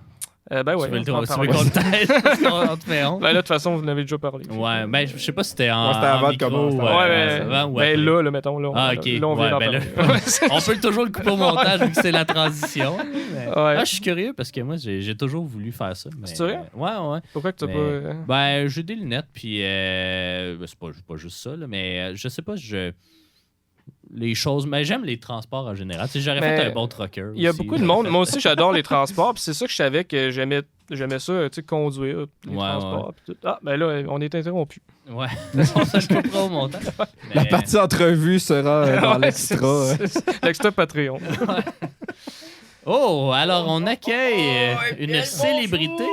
Ben ouais. Tu veux on le peut en tu veux parler. qu'on t'aide? On te fait honte. Ben là, de toute façon, vous en avez déjà parlé. Ouais, ben je sais pas si c'était en. Ouais, c'était avant en de micro, commencer. avant ou Ben après. là, mettons, là. Ah, ok. Là, on vient Ouais, d'en ben là, parler. on peut toujours le couper au montage vu que c'est la transition. Mais- Ouais. Ah, je suis curieux parce que moi, j'ai toujours voulu faire ça. Mais... C'est vrai? Ouais. Pourquoi que t'as Mais- pas. Ben, j'ai des lunettes, puis ben, c'est pas juste ça, là, mais je sais pas, les choses. Mais j'aime les transports en général. Tu sais, j'aurais Mais fait un bon trucker. Il y a aussi, beaucoup de là. monde. Moi aussi, j'adore les transports. Puis c'est ça que je savais que j'aimais ça, tu sais, conduire, les Ouais, transports. Puis tout. Ah, ben là, on est interrompu. Ouais. On se le coupera au montage. La Mais- partie entrevue sera dans Ouais, l'extra. c'est l'extra Patreon. Oh, alors on accueille une célébrité.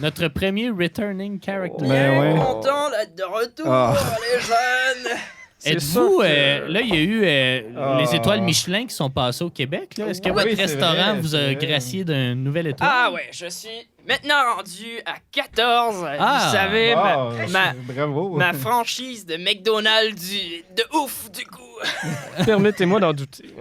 Notre premier returning character. Ben ouais. Content d'être de retour, Ah. les jeunes. C'est Êtes-vous, ça que- là, il y a eu Ah. les étoiles Michelin qui sont passées au Québec. Là. Est-ce que Oui, votre c'est restaurant vrai, vous c'est a vrai. gracié d'une nouvelle étoile? Ah ouais, je suis maintenant rendu à 14. Ah. Vous savez, Ah, ma bravo. ma franchise de McDonald's de ouf, du coup. Permettez-moi d'en douter.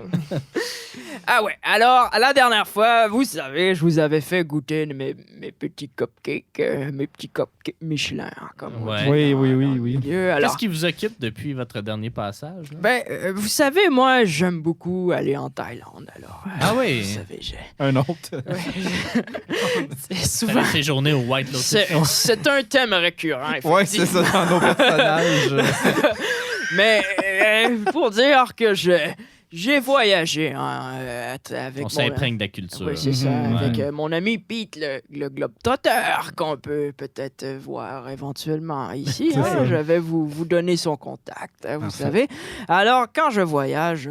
Ah ouais, alors, la dernière fois, vous savez, je vous avais fait goûter mes petits cupcakes, mes petits cupcakes Michelin, hein, comme on Ouais. dit Oui. dans le milieu. Alors, Qu'est-ce qui vous occupe depuis votre dernier passage? là? ben, vous savez, moi, j'aime beaucoup aller en Thaïlande, alors. Ah oui. Vous savez, j'ai... Un autre. C'est T'as souvent... séjourné au White Lotus. C'est un thème récurrent, Ouais, c'est ça dans nos personnages. Mais pour dire que j'ai voyagé hein, avec On s'imprègne de la culture. Oui, c'est ça. Mhm, Avec ouais. mon ami Pete, le globe-trotter, qu'on peut peut-être voir éventuellement ici. C'est hein. ça. Je vais vous donner son contact, vous Parfait. savez. Alors, quand je voyage,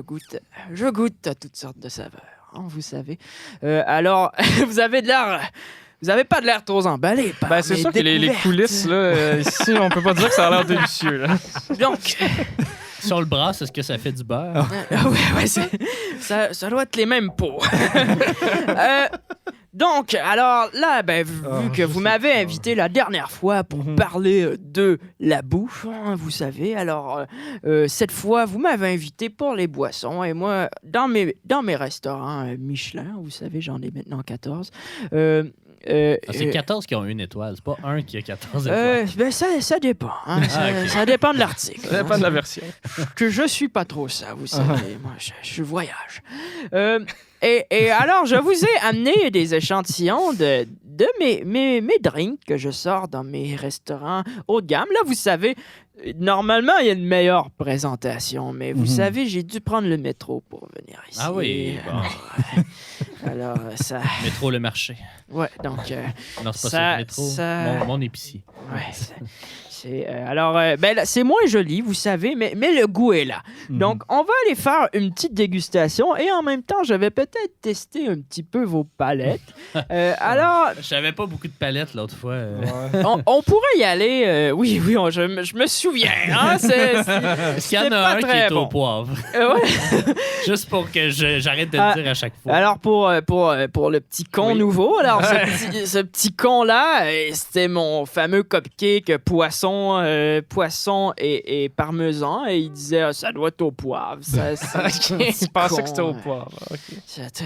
je goûte à toutes sortes de saveurs, hein, vous savez. Alors, vous avez de l'air... Vous avez pas de l'air trop emballé par Ben, c'est mes sûr que les découvertes. coulisses, là, ici, on peut pas dire que ça a l'air délicieux. Là. Donc, Sur le bras, est-ce que ça fait du beurre? ouais, ça doit être les mêmes pots. Donc, alors là, ben, vu que vous m'avez invité la dernière fois pour parler de la bouffe, hein, vous savez, alors cette fois, vous m'avez invité pour les boissons et moi, dans mes restaurants Michelin, vous savez, j'en ai maintenant 14. C'est 14 qui ont une étoile, c'est pas un qui a 14 étoiles. Ben ça dépend. Hein, ok. ça dépend de l'article. Ça dépend de la version. Que je suis pas trop ça, vous savez. Moi, je voyage. Et alors, je vous ai amené des échantillons de mes drinks que je sors dans mes restaurants haut de gamme. Là, vous savez, normalement, il y a une meilleure présentation, mais vous savez, j'ai dû prendre le métro pour venir ici. Ah oui, bon. Alors, ça... Métro le marché. Ouais, donc... Non, c'est pas Ça- ça, le métro. ça- Mon épicier. ouais, alors, ben, là, c'est moins joli, vous savez, mais le goût est là. Donc, on va aller faire une petite dégustation et en même temps, je vais peut-être tester un petit peu vos palettes. Alors, Je savais pas beaucoup de palettes l'autre fois. on pourrait y aller. Oui, je me souviens. Hein, Est-ce qu'il y en c'était a pas un qui très est au bon. poivre? ouais. Juste pour que j'arrête de Ah, le dire à chaque fois. Alors pour le petit con Oui. nouveau, alors ce petit con là, c'était mon fameux cupcake poisson et parmesan et il disait ça doit être au poivre. Tu pensais que c'était au poivre. OK.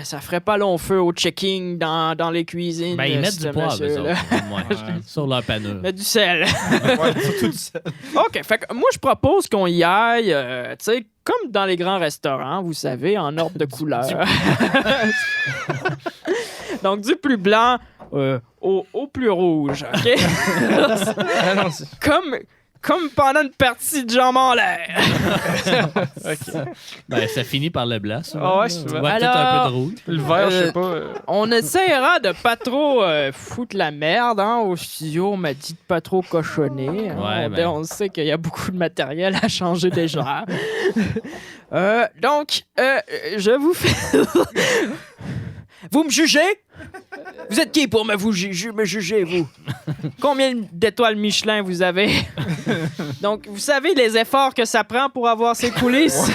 Ça ferait pas long feu au checking dans les cuisines. Ben, ils mettent ce du poivre, eux monsieur-là. autres. Ouais. Sur leur panure. Mais du sel. Ouais, surtout ça. OK, fait que moi je propose qu'on y aille, tu sais, comme dans les grands restaurants, vous savez, en ordre de couleur. Donc du plus blanc au plus rouge, OK? Ah non, comme pendant une partie de jambon en l'air. Ben, ça finit par le blanc, souvent. Ah ouais, là. souvent. Tu vois peut-être un Alors- peu de rouge. le verre, je sais pas. On essaiera de pas trop foutre la merde hein, au studio. On m'a dit de pas trop cochonner. Hein. Ouais, On sait qu'il y a beaucoup de matériel à changer déjà. Donc, je vous fais... Vous me jugez? Vous êtes qui pour me juger, vous? Combien d'étoiles Michelin vous avez? Donc, vous savez les efforts que ça prend pour avoir ces coulisses?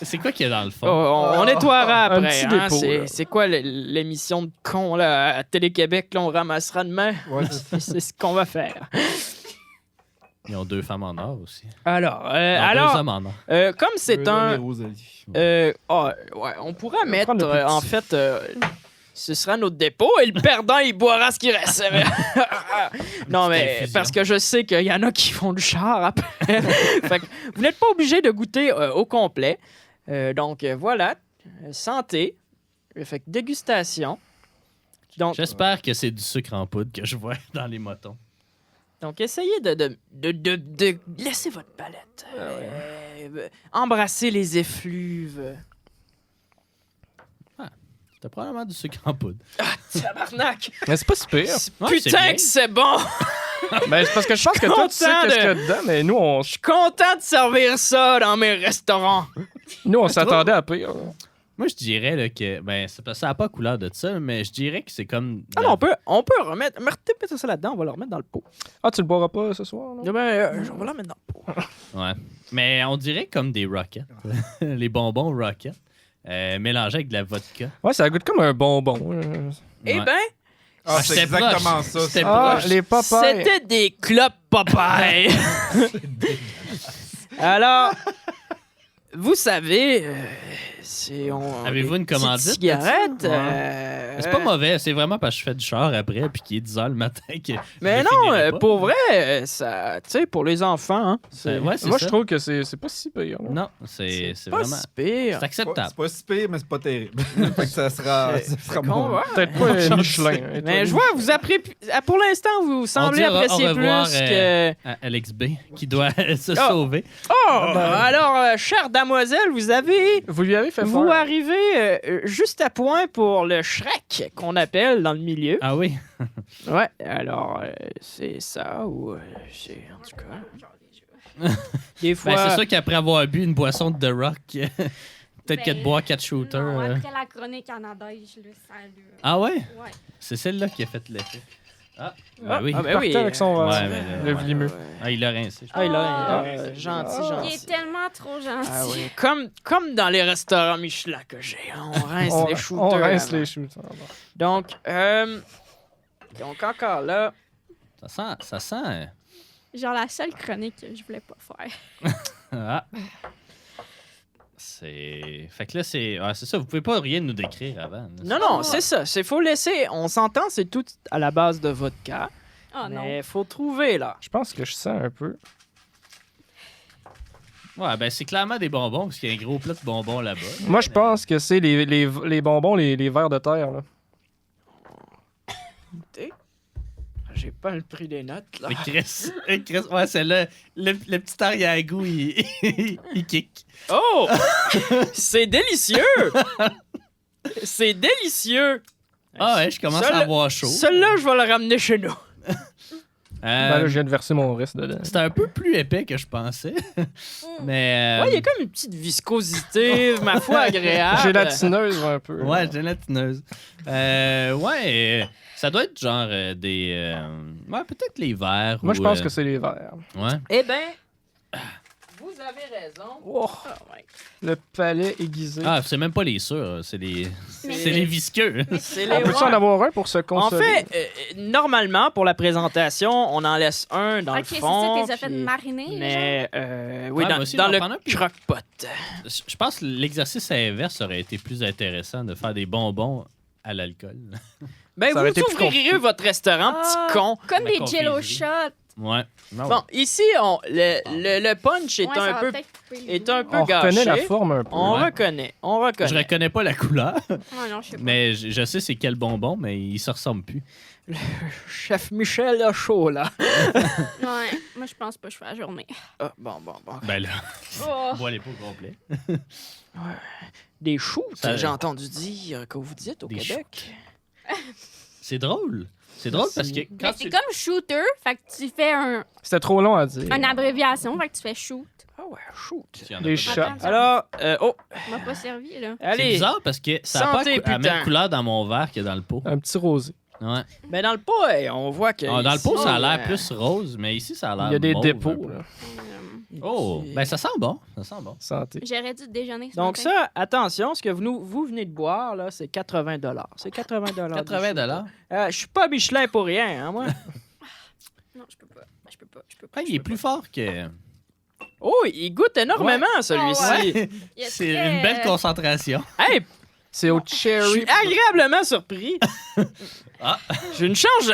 C'est quoi qu'il y a dans le fond? On nettoiera Un après. petit hein. dépôt, là. C'est quoi l'émission de con là, à Télé-Québec? Là, on ramassera demain. Ouais, c'est ça. C'est ce qu'on va faire. Ils ont 2 femmes en or aussi. Alors, Non, 2 alors hommes en or. comme c'est un... ouais, on pourrait mettre, prendre le plus en petit. fait, ce sera notre dépôt et le perdant, il boira ce qui reste. Non, mais infusion. parce que je sais qu'il y en a qui font du char après. Fait que vous n'êtes pas obligé de goûter au complet. Donc, voilà. Santé. Fait que dégustation. Donc, J'espère que c'est du sucre en poudre que je vois dans les motons. donc essayez de laisser votre palette. Embrasser les effluves. C'était probablement du sucre en poudre. Tabarnak! Mais c'est pas si pire. Ouais, c'est Putain bien. que c'est bon! Ben, c'est parce que je pense que toi, tu sais Content qu'est-ce qu'il y a de- dedans, mais nous, Je suis content de servir ça dans mes restaurants. on s'attendait à pire. Moi, je dirais là, que. Ben, c'est parce que ça n'a pas couleur de ça, mais je dirais que c'est comme. Ah non, on peut remettre. Mettez ça là-dedans, on va le remettre dans le pot. Ah, tu le boiras pas ce soir? là? On va le remettre dans le pot. Ouais. Mais on dirait comme des rockets. Les bonbons rockets. Mélangés avec de la vodka. Ouais, ça goûte comme un bonbon. Eh Ouais. ben, Ah, J'étais c'est exactement proche. ça. J'étais Ah, proche. les Popeyes. c'était des clopes Popeye. Alors, vous savez, Avez-vous une commandite de ça? cigarette. Ouais. C'est pas mauvais, c'est vraiment parce que je fais du char après puis qu'il est 10 h le matin que. Mais je non, finirai pas. pour vrai, ça, tu sais, pour les enfants, hein, Ouais, c'est Moi, ça. je trouve que c'est pas si pire. là. Non, c'est pas vraiment. si pire. C'est acceptable. C'est pas si pire, mais c'est pas terrible. Fait que ça sera Qu'on bon. va. Peut-être pas un Michelin. hein, Mais toi, je vois, vous pour l'instant, vous semblez dit au apprécier revoir, plus que... À Alex B, qui doit se Ah. sauver. Oh, alors, chère damoiselle, Vous lui avez fait vous faire. arrivez juste à point pour le Shrek, qu'on appelle dans le milieu. Ah oui? Ouais, alors, c'est ça, ou c'est... En tout cas... Des fois... Ben, c'est sûr qu'après avoir bu une boisson de The Rock, peut-être que de Ben, boire 4 shooters. Non, après la chronique en neige, là, ça le... Ah ouais? Ouais. C'est celle-là qui a fait l'effet. Ah, Ah, ben oui. ah, ben Partait oui. avec son Ouais, mais là, le ouais, vlimeux. ouais. Ah, il l'a rincé. Ah, il a Ah. gentil, Il gentil. est tellement trop gentil. Ah oui, comme dans les restaurants Michelin que j'ai, hein, on rince les shooters. On rince avant. les shooters. Donc encore là, Ça sent. Genre la seule chronique que je voulais pas faire. Ah. C'est. Fait que là, c'est. Ouais, c'est ça, vous pouvez pas rien nous décrire avant. là. non, c'est ça, c'est faut laisser, on s'entend, c'est tout à la base de vodka, Oh non. mais faut trouver là. Je pense que je sens un peu. Ouais, ben c'est clairement des bonbons, parce qu'il y a un gros plat de bonbons là-bas. Moi, je pense que c'est les bonbons, les vers de terre. Là. J'ai pas le prix des notes là. Mais Chris, ouais, c'est là. Le petit arrière-goût, il kick. Oh, c'est délicieux. C'est délicieux. Ah ouais, je commence Celui- à avoir chaud. Celui-là, je vais le ramener chez nous. Ben là, je viens de verser mon reste dedans. C'était un peu plus épais que je pensais. Mais. Ouais, il y a comme une petite viscosité, ma foi, agréable. Gélatineuse un peu. Ouais, gélatineuse. Ouais, ça doit être genre des. Ouais, peut-être les verres. Moi, ou, je pense que c'est les verres. Ouais. Eh ben, vous avez raison. Oh, Ah, ouais. le palais aiguisé. Ah, c'est même pas les sûrs, c'est les. Mais- C'est les visqueux. C'est On les peut-tu en avoir un pour se En consoler? fait, normalement, pour la présentation, on en laisse un dans Ok, le c'est fond. ça, t'es fait puis- mariner. genre? Mais, oui, Ouais, dans, moi aussi, dans je vais le prendre un, puis- croque-pot. Je pense que l'exercice inverse aurait été plus intéressant de faire des bonbons à l'alcool. Ben, Ça aurait vous été plus ouvrirez votre restaurant, Ah, petit con. Comme La des jello confiserie. shots. Ouais. Non, Bon, ici, le punch est Ouais, ça un va peu peut-être couper le est goût. un peu On gâché. reconnaît la forme un peu. On Ouais. reconnaît, Je reconnais pas la couleur, Ouais, non, je sais pas. mais je sais c'est quel bonbon, mais il se ressemble plus. Chef Michel a chaud, là. Ouais, moi, je pense pas que je fais la journée. Ah, bon. Ben là, Oh. bois les pots complets. Des choux, Ça- j'ai entendu dire que vous dites au Des Québec. C'est drôle. C'est drôle parce que Mais quand c'est tu... comme shooter, fait que tu fais C'était trop long à dire. une abréviation, fait que tu fais shoot. Ah ouais, shoot. Tu en as Des pas shots. besoin. Alors, oh, On m'a pas servi, là. C'est allez. bizarre parce que ça n'a pas Santé, la putain. même couleur dans mon verre que dans le pot. Un petit rosé. Ouais. Mais dans le pot, on voit que. Ah, dans le pot, ici, ça a l'air plus rose, mais ici, ça a l'air Il y a des mauve, dépôts. un peu. là. Oh, ben ça sent bon. Ça sent bon. Santé. J'aurais dû déjeuner ce Donc, matin. ça, attention, ce que vous venez de boire, là, c'est 80 $. C'est 80 $80. Je suis pas Michelin pour rien, hein, moi. Non, je peux pas. Je peux pas. Ah, il est plus fort que. Oh, il goûte énormément, celui-ci. Il est C'est très- une belle concentration. Hey, C'est au je cherry. suis agréablement surpris. Ah. J'ai une chance,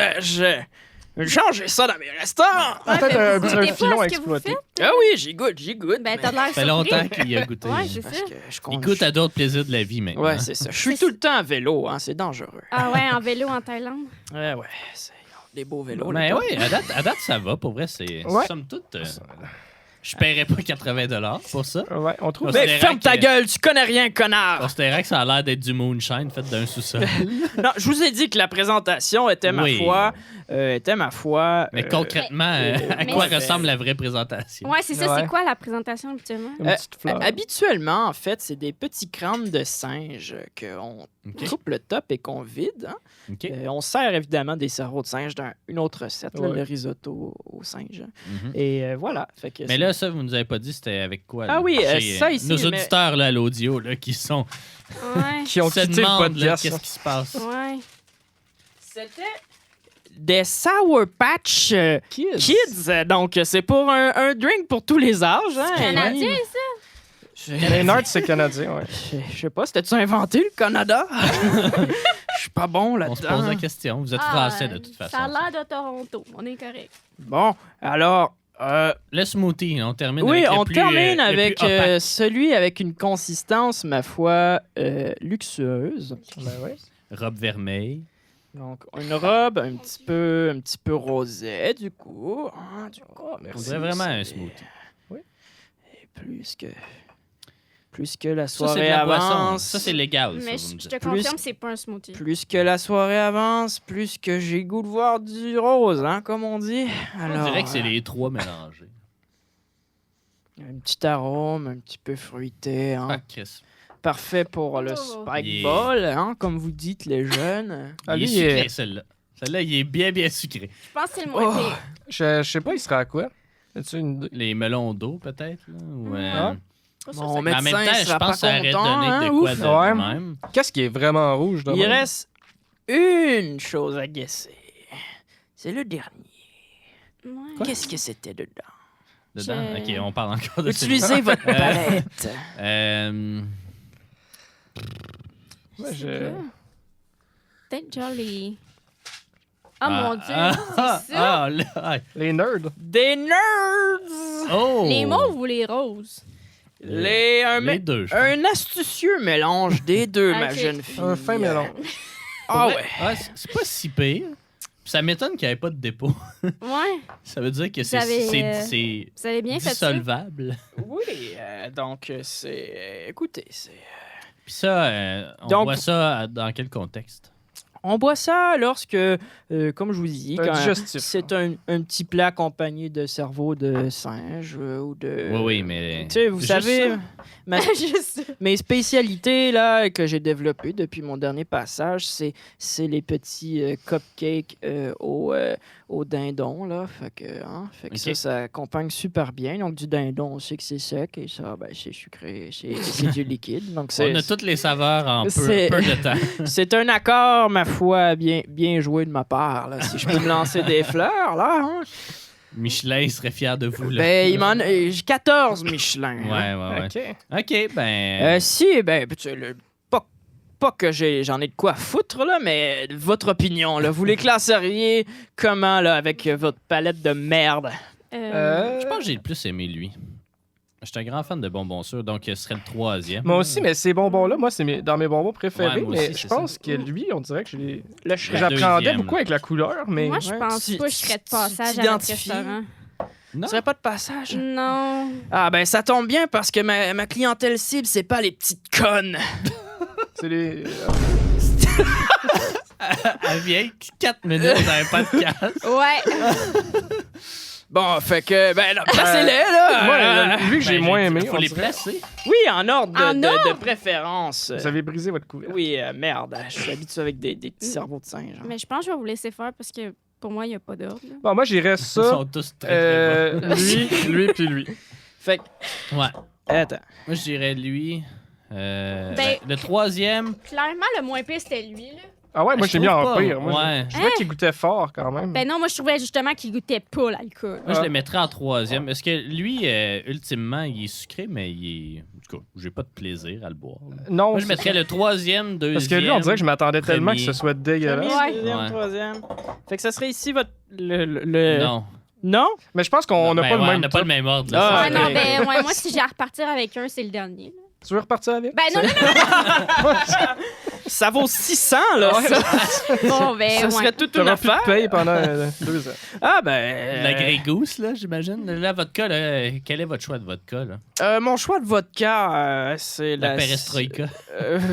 j'ai ça dans mes restaurants. Ouais, Peut-être ben, un vous petit goûtez filon pas à à ce que vous exploiter. faites? Ah oui, j'y goûte. Ben, t'as de l'air Ça fait surpris. longtemps qu'il y a goûté. Ouais, c'est ça. Parce que je Il compte. goûte à d'autres plaisirs de la vie maintenant. Ouais, c'est ça. Je suis tout le temps à vélo, hein, c'est dangereux. Ah ouais, en vélo en Thaïlande. Ouais, c'est des beaux vélos. Mais là. oui, à date, ça va. Pour vrai, c'est. Ouais. Somme toute. Je paierais pas 80$ pour ça. Ouais, on trouve. Mais- Mais ferme ta gueule, tu connais rien, connard! Considérant que ça a l'air d'être du moonshine fait d'un sous-sol. Non, je vous ai dit que la présentation était ma Oui. foi. Mais concrètement, à mais- quoi Ouais, ressemble la vraie présentation? Ouais, c'est ça. Ouais. C'est quoi la présentation habituellement? Une petite fleur. Habituellement, en fait, c'est des petits crânes de singe qu'on Ok. coupe le top et qu'on vide. Hein. OK. On sert évidemment des cerveaux de singe dans une autre recette, là, Ouais. le risotto au singe. Mhm. Et voilà. Fait que Mais c'est- là, ça, vous nous avez pas dit c'était avec quoi? Ah là? oui, Chez, ça ici, Nos mais- auditeurs là, à l'audio là, qui sont. Ouais. Qui ont se quitté le demandent, là, podcast. qu'est-ce qui se passe? Ouais. c'était des Sour Patch Kids. Donc, c'est pour un drink pour tous les âges. Hein. Canadien, ça? Les nerds, c'est canadien, ouais. Je sais pas, c'était-tu inventé le Canada? Je suis pas bon On se pose la là-dedans. question. Vous êtes Ah, français de toute façon. Ça a l'air de Toronto. On est correct. Bon, alors, Le smoothie, on termine oui, avec le on plus, termine le avec plus opaque. celui avec une consistance, ma foi, luxueuse. Ben ouais. Robe vermeille. Donc, une robe un petit peu rosée, du coup. Hein, du coup, On merci. dirait vraiment un C'est- smoothie. Et plus que la Ça, c'est de soirée la boisson. avance. Ça, c'est légal. Mais ça, vous me je dites. te confirme, c'est pas un smoothie. Plus que la soirée avance, plus que j'ai goût de voir du rose, hein, comme on dit. Alors, On dirait que c'est les trois mélangés. un petit arôme, un petit peu fruité, hein. Ah, Chris. Parfait pour le Oh. spike Yeah. ball, hein, comme vous dites les jeunes. Ah, Il est lui, sucré, celle-là. Celle-là, il est bien, bien sucré. Je pense que c'est le moins Oh. pire. Je sais pas, il sera à quoi? As-tu une idée? Les melons d'eau, peut-être. Là, ou, Ah. Mon mais en même médecin temps, je sera pense pas que ça aurait content, donné de hein, quoi ouf. de Ouais. même. Qu'est-ce qui est vraiment rouge? de Il même? reste une chose à guesser. C'est le dernier. Ouais. Qu'est-ce que c'était dedans? Dedans? Je- OK, on parle encore de Utilisez votre palette. Euh, Ouais, C'est je- quoi? Peut-être genre les... Ah, mon Dieu, c'est ça? Ah, là, ah, Les nerds. Des nerds! oh! Les mauves ou les roses? Les deux, je pense. Un astucieux mélange des deux, ma Ok. jeune fille. Un fin mélange. Ah Pour vrai, ouais. c'est pas si pire. Puis ça m'étonne qu'il n'y ait pas de dépôt. Ouais, Ça veut dire que c'est avez, c'est vous avez bien fait ça. dissolvable. Oui, donc c'est... écoutez, c'est... Puis ça, on Donc- voit ça dans quel contexte? On boit ça lorsque, comme je vous dis, Un quand digestif. c'est un petit plat accompagné de cerveau de singe ou de... Oui, oui, mais. Tu sais, vous juste savez, ça. Juste... mes spécialités là, que j'ai développées depuis mon dernier passage, c'est les petits cupcakes au dindon. Là. Fait que Ok. ça accompagne super bien. Donc, du dindon, on sait que c'est sec et ça, ben, c'est sucré, c'est du liquide. Donc, On a toutes les saveurs en peu c'est- de temps. c'est un accord, ma foi, bien joué de ma part. Là, si je peux me lancer des fleurs, là. Hein. Michelin serait fier de vous. Là. Ben, j'ai 14 Michelin. Ouais, hein. ouais, ouais. OK. OK, ben. Si, ben, tu sais, pas que j'en ai de quoi foutre, là, mais votre opinion, là, vous les classeriez comment, là, avec votre palette de merde? Je pense que j'ai le plus aimé lui. Je suis un grand fan de bonbons sûrs, donc ce serait le troisième. Moi aussi, mais ces bonbons-là, moi, c'est dans mes bonbons préférés. Ouais, moi mais aussi, je c'est pense ça. que lui, on dirait que Le j'appréhendais deuxième, beaucoup avec la couleur, mais Moi, je Ouais. pense Tu- pas que je serais de passage à notre t'identifies? restaurant. Non. Tu serais pas de passage? Non. Ah, ben, ça tombe bien parce que ma clientèle cible, c'est pas les petites connes. c'est les. Elle vient 4 minutes dans un podcast. Ouais. Bon, fait que, ben, là, placez-les, là. Moi, lui que j'ai Ben, moins aimé. Il faut on les dirait. placer. Oui, en ordre En de préférence. Vous avez brisé votre couvercle. Oui, merde, je suis habitué avec des petits cerveaux de singe. hein. Mais je pense que je vais vous laisser faire parce que pour moi, il n'y a pas d'ordre. là. Bon, moi, j'irais Ils ça. sont tous très, très bons. Lui puis lui. Fait que, Ouais. attends. Moi, je dirais lui. Ben- Le troisième. Clairement, le moins pire, c'était lui. Là. Ah ouais, moi, Je j'ai mis en trouve pas. pire. Moi, Ouais. je trouvais qu'il goûtait fort quand même. Ben non, moi, je trouvais justement qu'il goûtait pas l'alcool. Moi, je le mettrais en 3e. Parce que lui, ultimement, il est sucré, mais il est. En tout cas, j'ai pas de plaisir à le boire. là. Non, Moi, je mettrais le 3e, 2e. parce que lui, on dirait que je m'attendais tellement que premier. ce soit dégueulasse. Ouais. Deuxième, Ouais. troisième. Fait que ça serait ici votre... le... Non. Non? Mais je pense qu'on n'a Ben pas le ouais, même on n'a pas top. le même ordre. Ah, Là, Ouais, ok. non, ben, ouais, moi, si j'ai à repartir avec un, c'est le dernier. là. Tu veux repartir avec? Ben non, non, Ça vaut 600, là, ça. bon, ben, Ça ouais. serait toute Tu une n'auras plus de affaire. paye pendant 2 ans. Ah, ben... La Grey Goose, là, j'imagine. La vodka, là, quel est votre choix de vodka, là? Mon choix de vodka, c'est La perestroïka.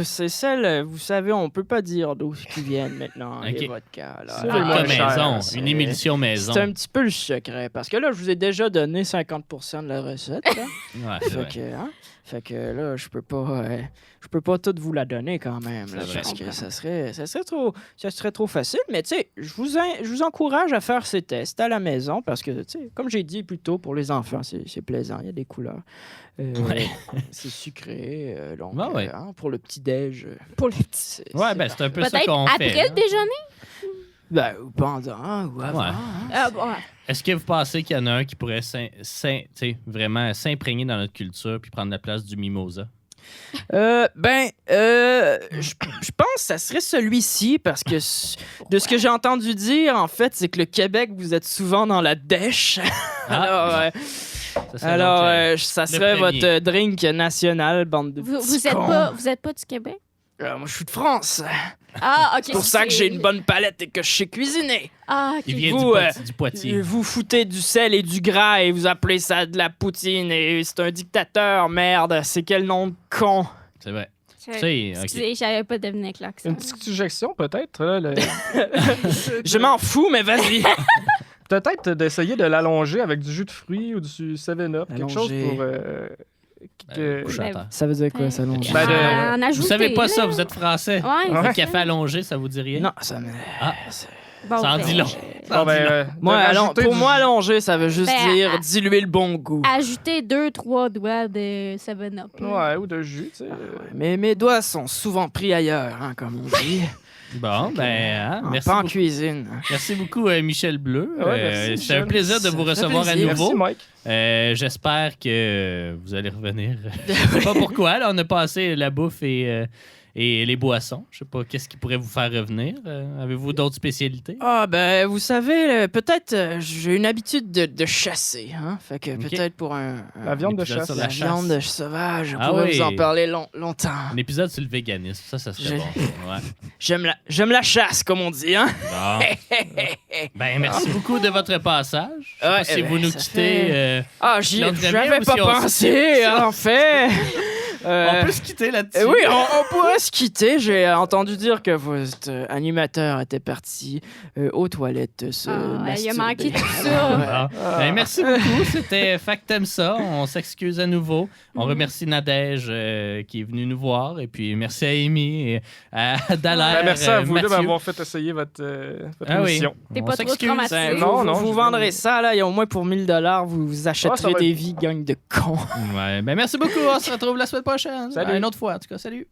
C'est celle, vous savez, on peut pas dire d'où qui viennent maintenant, Ok. les vodkas. Là. C'est Vodka le moins cher, maison. c'est- Une émulsion maison. C'est un petit peu le secret, parce que là, je vous ai déjà donné 50% de la recette. Là. Ouais, c'est vrai. Fait que là, je peux pas toute vous la donner quand même, là, C'est vrai. parce que ça serait trop facile. Mais tu sais, je vous encourage à faire ces tests à la maison, parce que tu sais, comme j'ai dit plus tôt, pour les enfants, c'est plaisant, il y a des couleurs. Ouais. C'est sucré, donc Ouais, ouais. pour le petit déj. Pour le petit. Ouais, ben, c'est un peu ça Peut-être qu'on après fait. le déjeuner? Ben, ou pendant, ou avant. Ouais. hein. Ah, bon, ouais. Est-ce que vous pensez qu'il y en a un qui pourrait vraiment s'imprégner dans notre culture puis prendre la place du mimosa? Je pense que ça serait celui-ci parce que de ce que j'ai entendu dire, en fait, c'est que le Québec, vous êtes souvent dans la dèche. Ça serait donc, Ça serait premier. votre drink national, bande de Vous petits êtes cons. vous êtes pas du Québec? Moi, je suis de France. Ah, ok. C'est pour ça que j'ai une bonne palette et que je sais cuisiner. Ah, ok. Il vient Vous, du Poitiers. Vous foutez du sel et du gras et vous appelez ça de la poutine et c'est un dictateur, merde. C'est quel nom de con. C'est vrai. Je- Tu sais, ok. Excusez, j'avais pas deviné avec l'accent. Une petite suggestion, peut-être. Là, Je m'en fous, mais vas-y. Peut-être d'essayer de l'allonger avec du jus de fruits ou du 7-Up. Quelque chose Allonger. pour... Couche à terre. Ça veut dire quoi, ça, long? Ben, En Vous ajouter, savez pas là. ça, vous êtes français. Ouais. Ouais. Le café allongé, ça vous dit rien? Non, ça me... Ah. Bon, Ça en ben, dit long. Bon, ben, Moi, de rajouter pour du- moi, allonger, ça veut juste Ben, dire diluer le bon goût. Ajouter 2-3 doigts de 7-Up. là. Ouais, ou de jus, tu sais. Mais mes doigts sont souvent pris ailleurs, hein, comme on dit. Bon, ben, hein, merci Pas en beaucoup. cuisine. Merci beaucoup, Michel Bleu. Ouais, merci, C'est un Michel. plaisir de vous Ça fait recevoir à plaisir. nouveau. Merci, Mike. J'espère que vous allez revenir. Je sais pas pourquoi. Là, on a passé la bouffe et les boissons. Je sais pas qu'est-ce qui pourrait vous faire revenir. Avez-vous d'autres spécialités? Ah, ben, vous savez, peut-être j'ai une habitude de chasser, hein. Fait que peut-être pour La viande de épisode chasse. sur la la chasse. viande sauvage, je Ah pourrais oui. vous en parler longtemps. Un épisode sur le véganisme. Ça serait Je- bon. Ouais. J'aime la chasse, comme on dit, hein. Bon. Ben, merci beaucoup de votre passage. Je sais Ouais, pas si ben, vous nous ça quittez. fait- Ah, j'y L'autre avais revient ou pas si on- pensé, en fait. On peut se quitter là-dessus. Oui, on pourrait se quitter. J'ai entendu dire que votre animateur était parti aux toilettes. Se Ah, il a masturber. manqué tout ça. Ah. Ben, merci beaucoup. C'était Factem ça. On s'excuse à nouveau. On remercie Nadège qui est venue nous voir. Et puis merci à Amy et à Dallaire. Ben, merci à vous deux Mathieu. m'avoir fait essayer votre Ah oui. émission. T'es On pas trop s'excuse. traumatisé. Ben, Non, vous, non, vous je- vendrez ça, là, et au moins pour 1000$, vous ça achèterez va des être- vies, gang de cons. Ouais, ben merci beaucoup. On se retrouve la semaine prochaine. Salut. Une autre fois, en tout cas. Salut.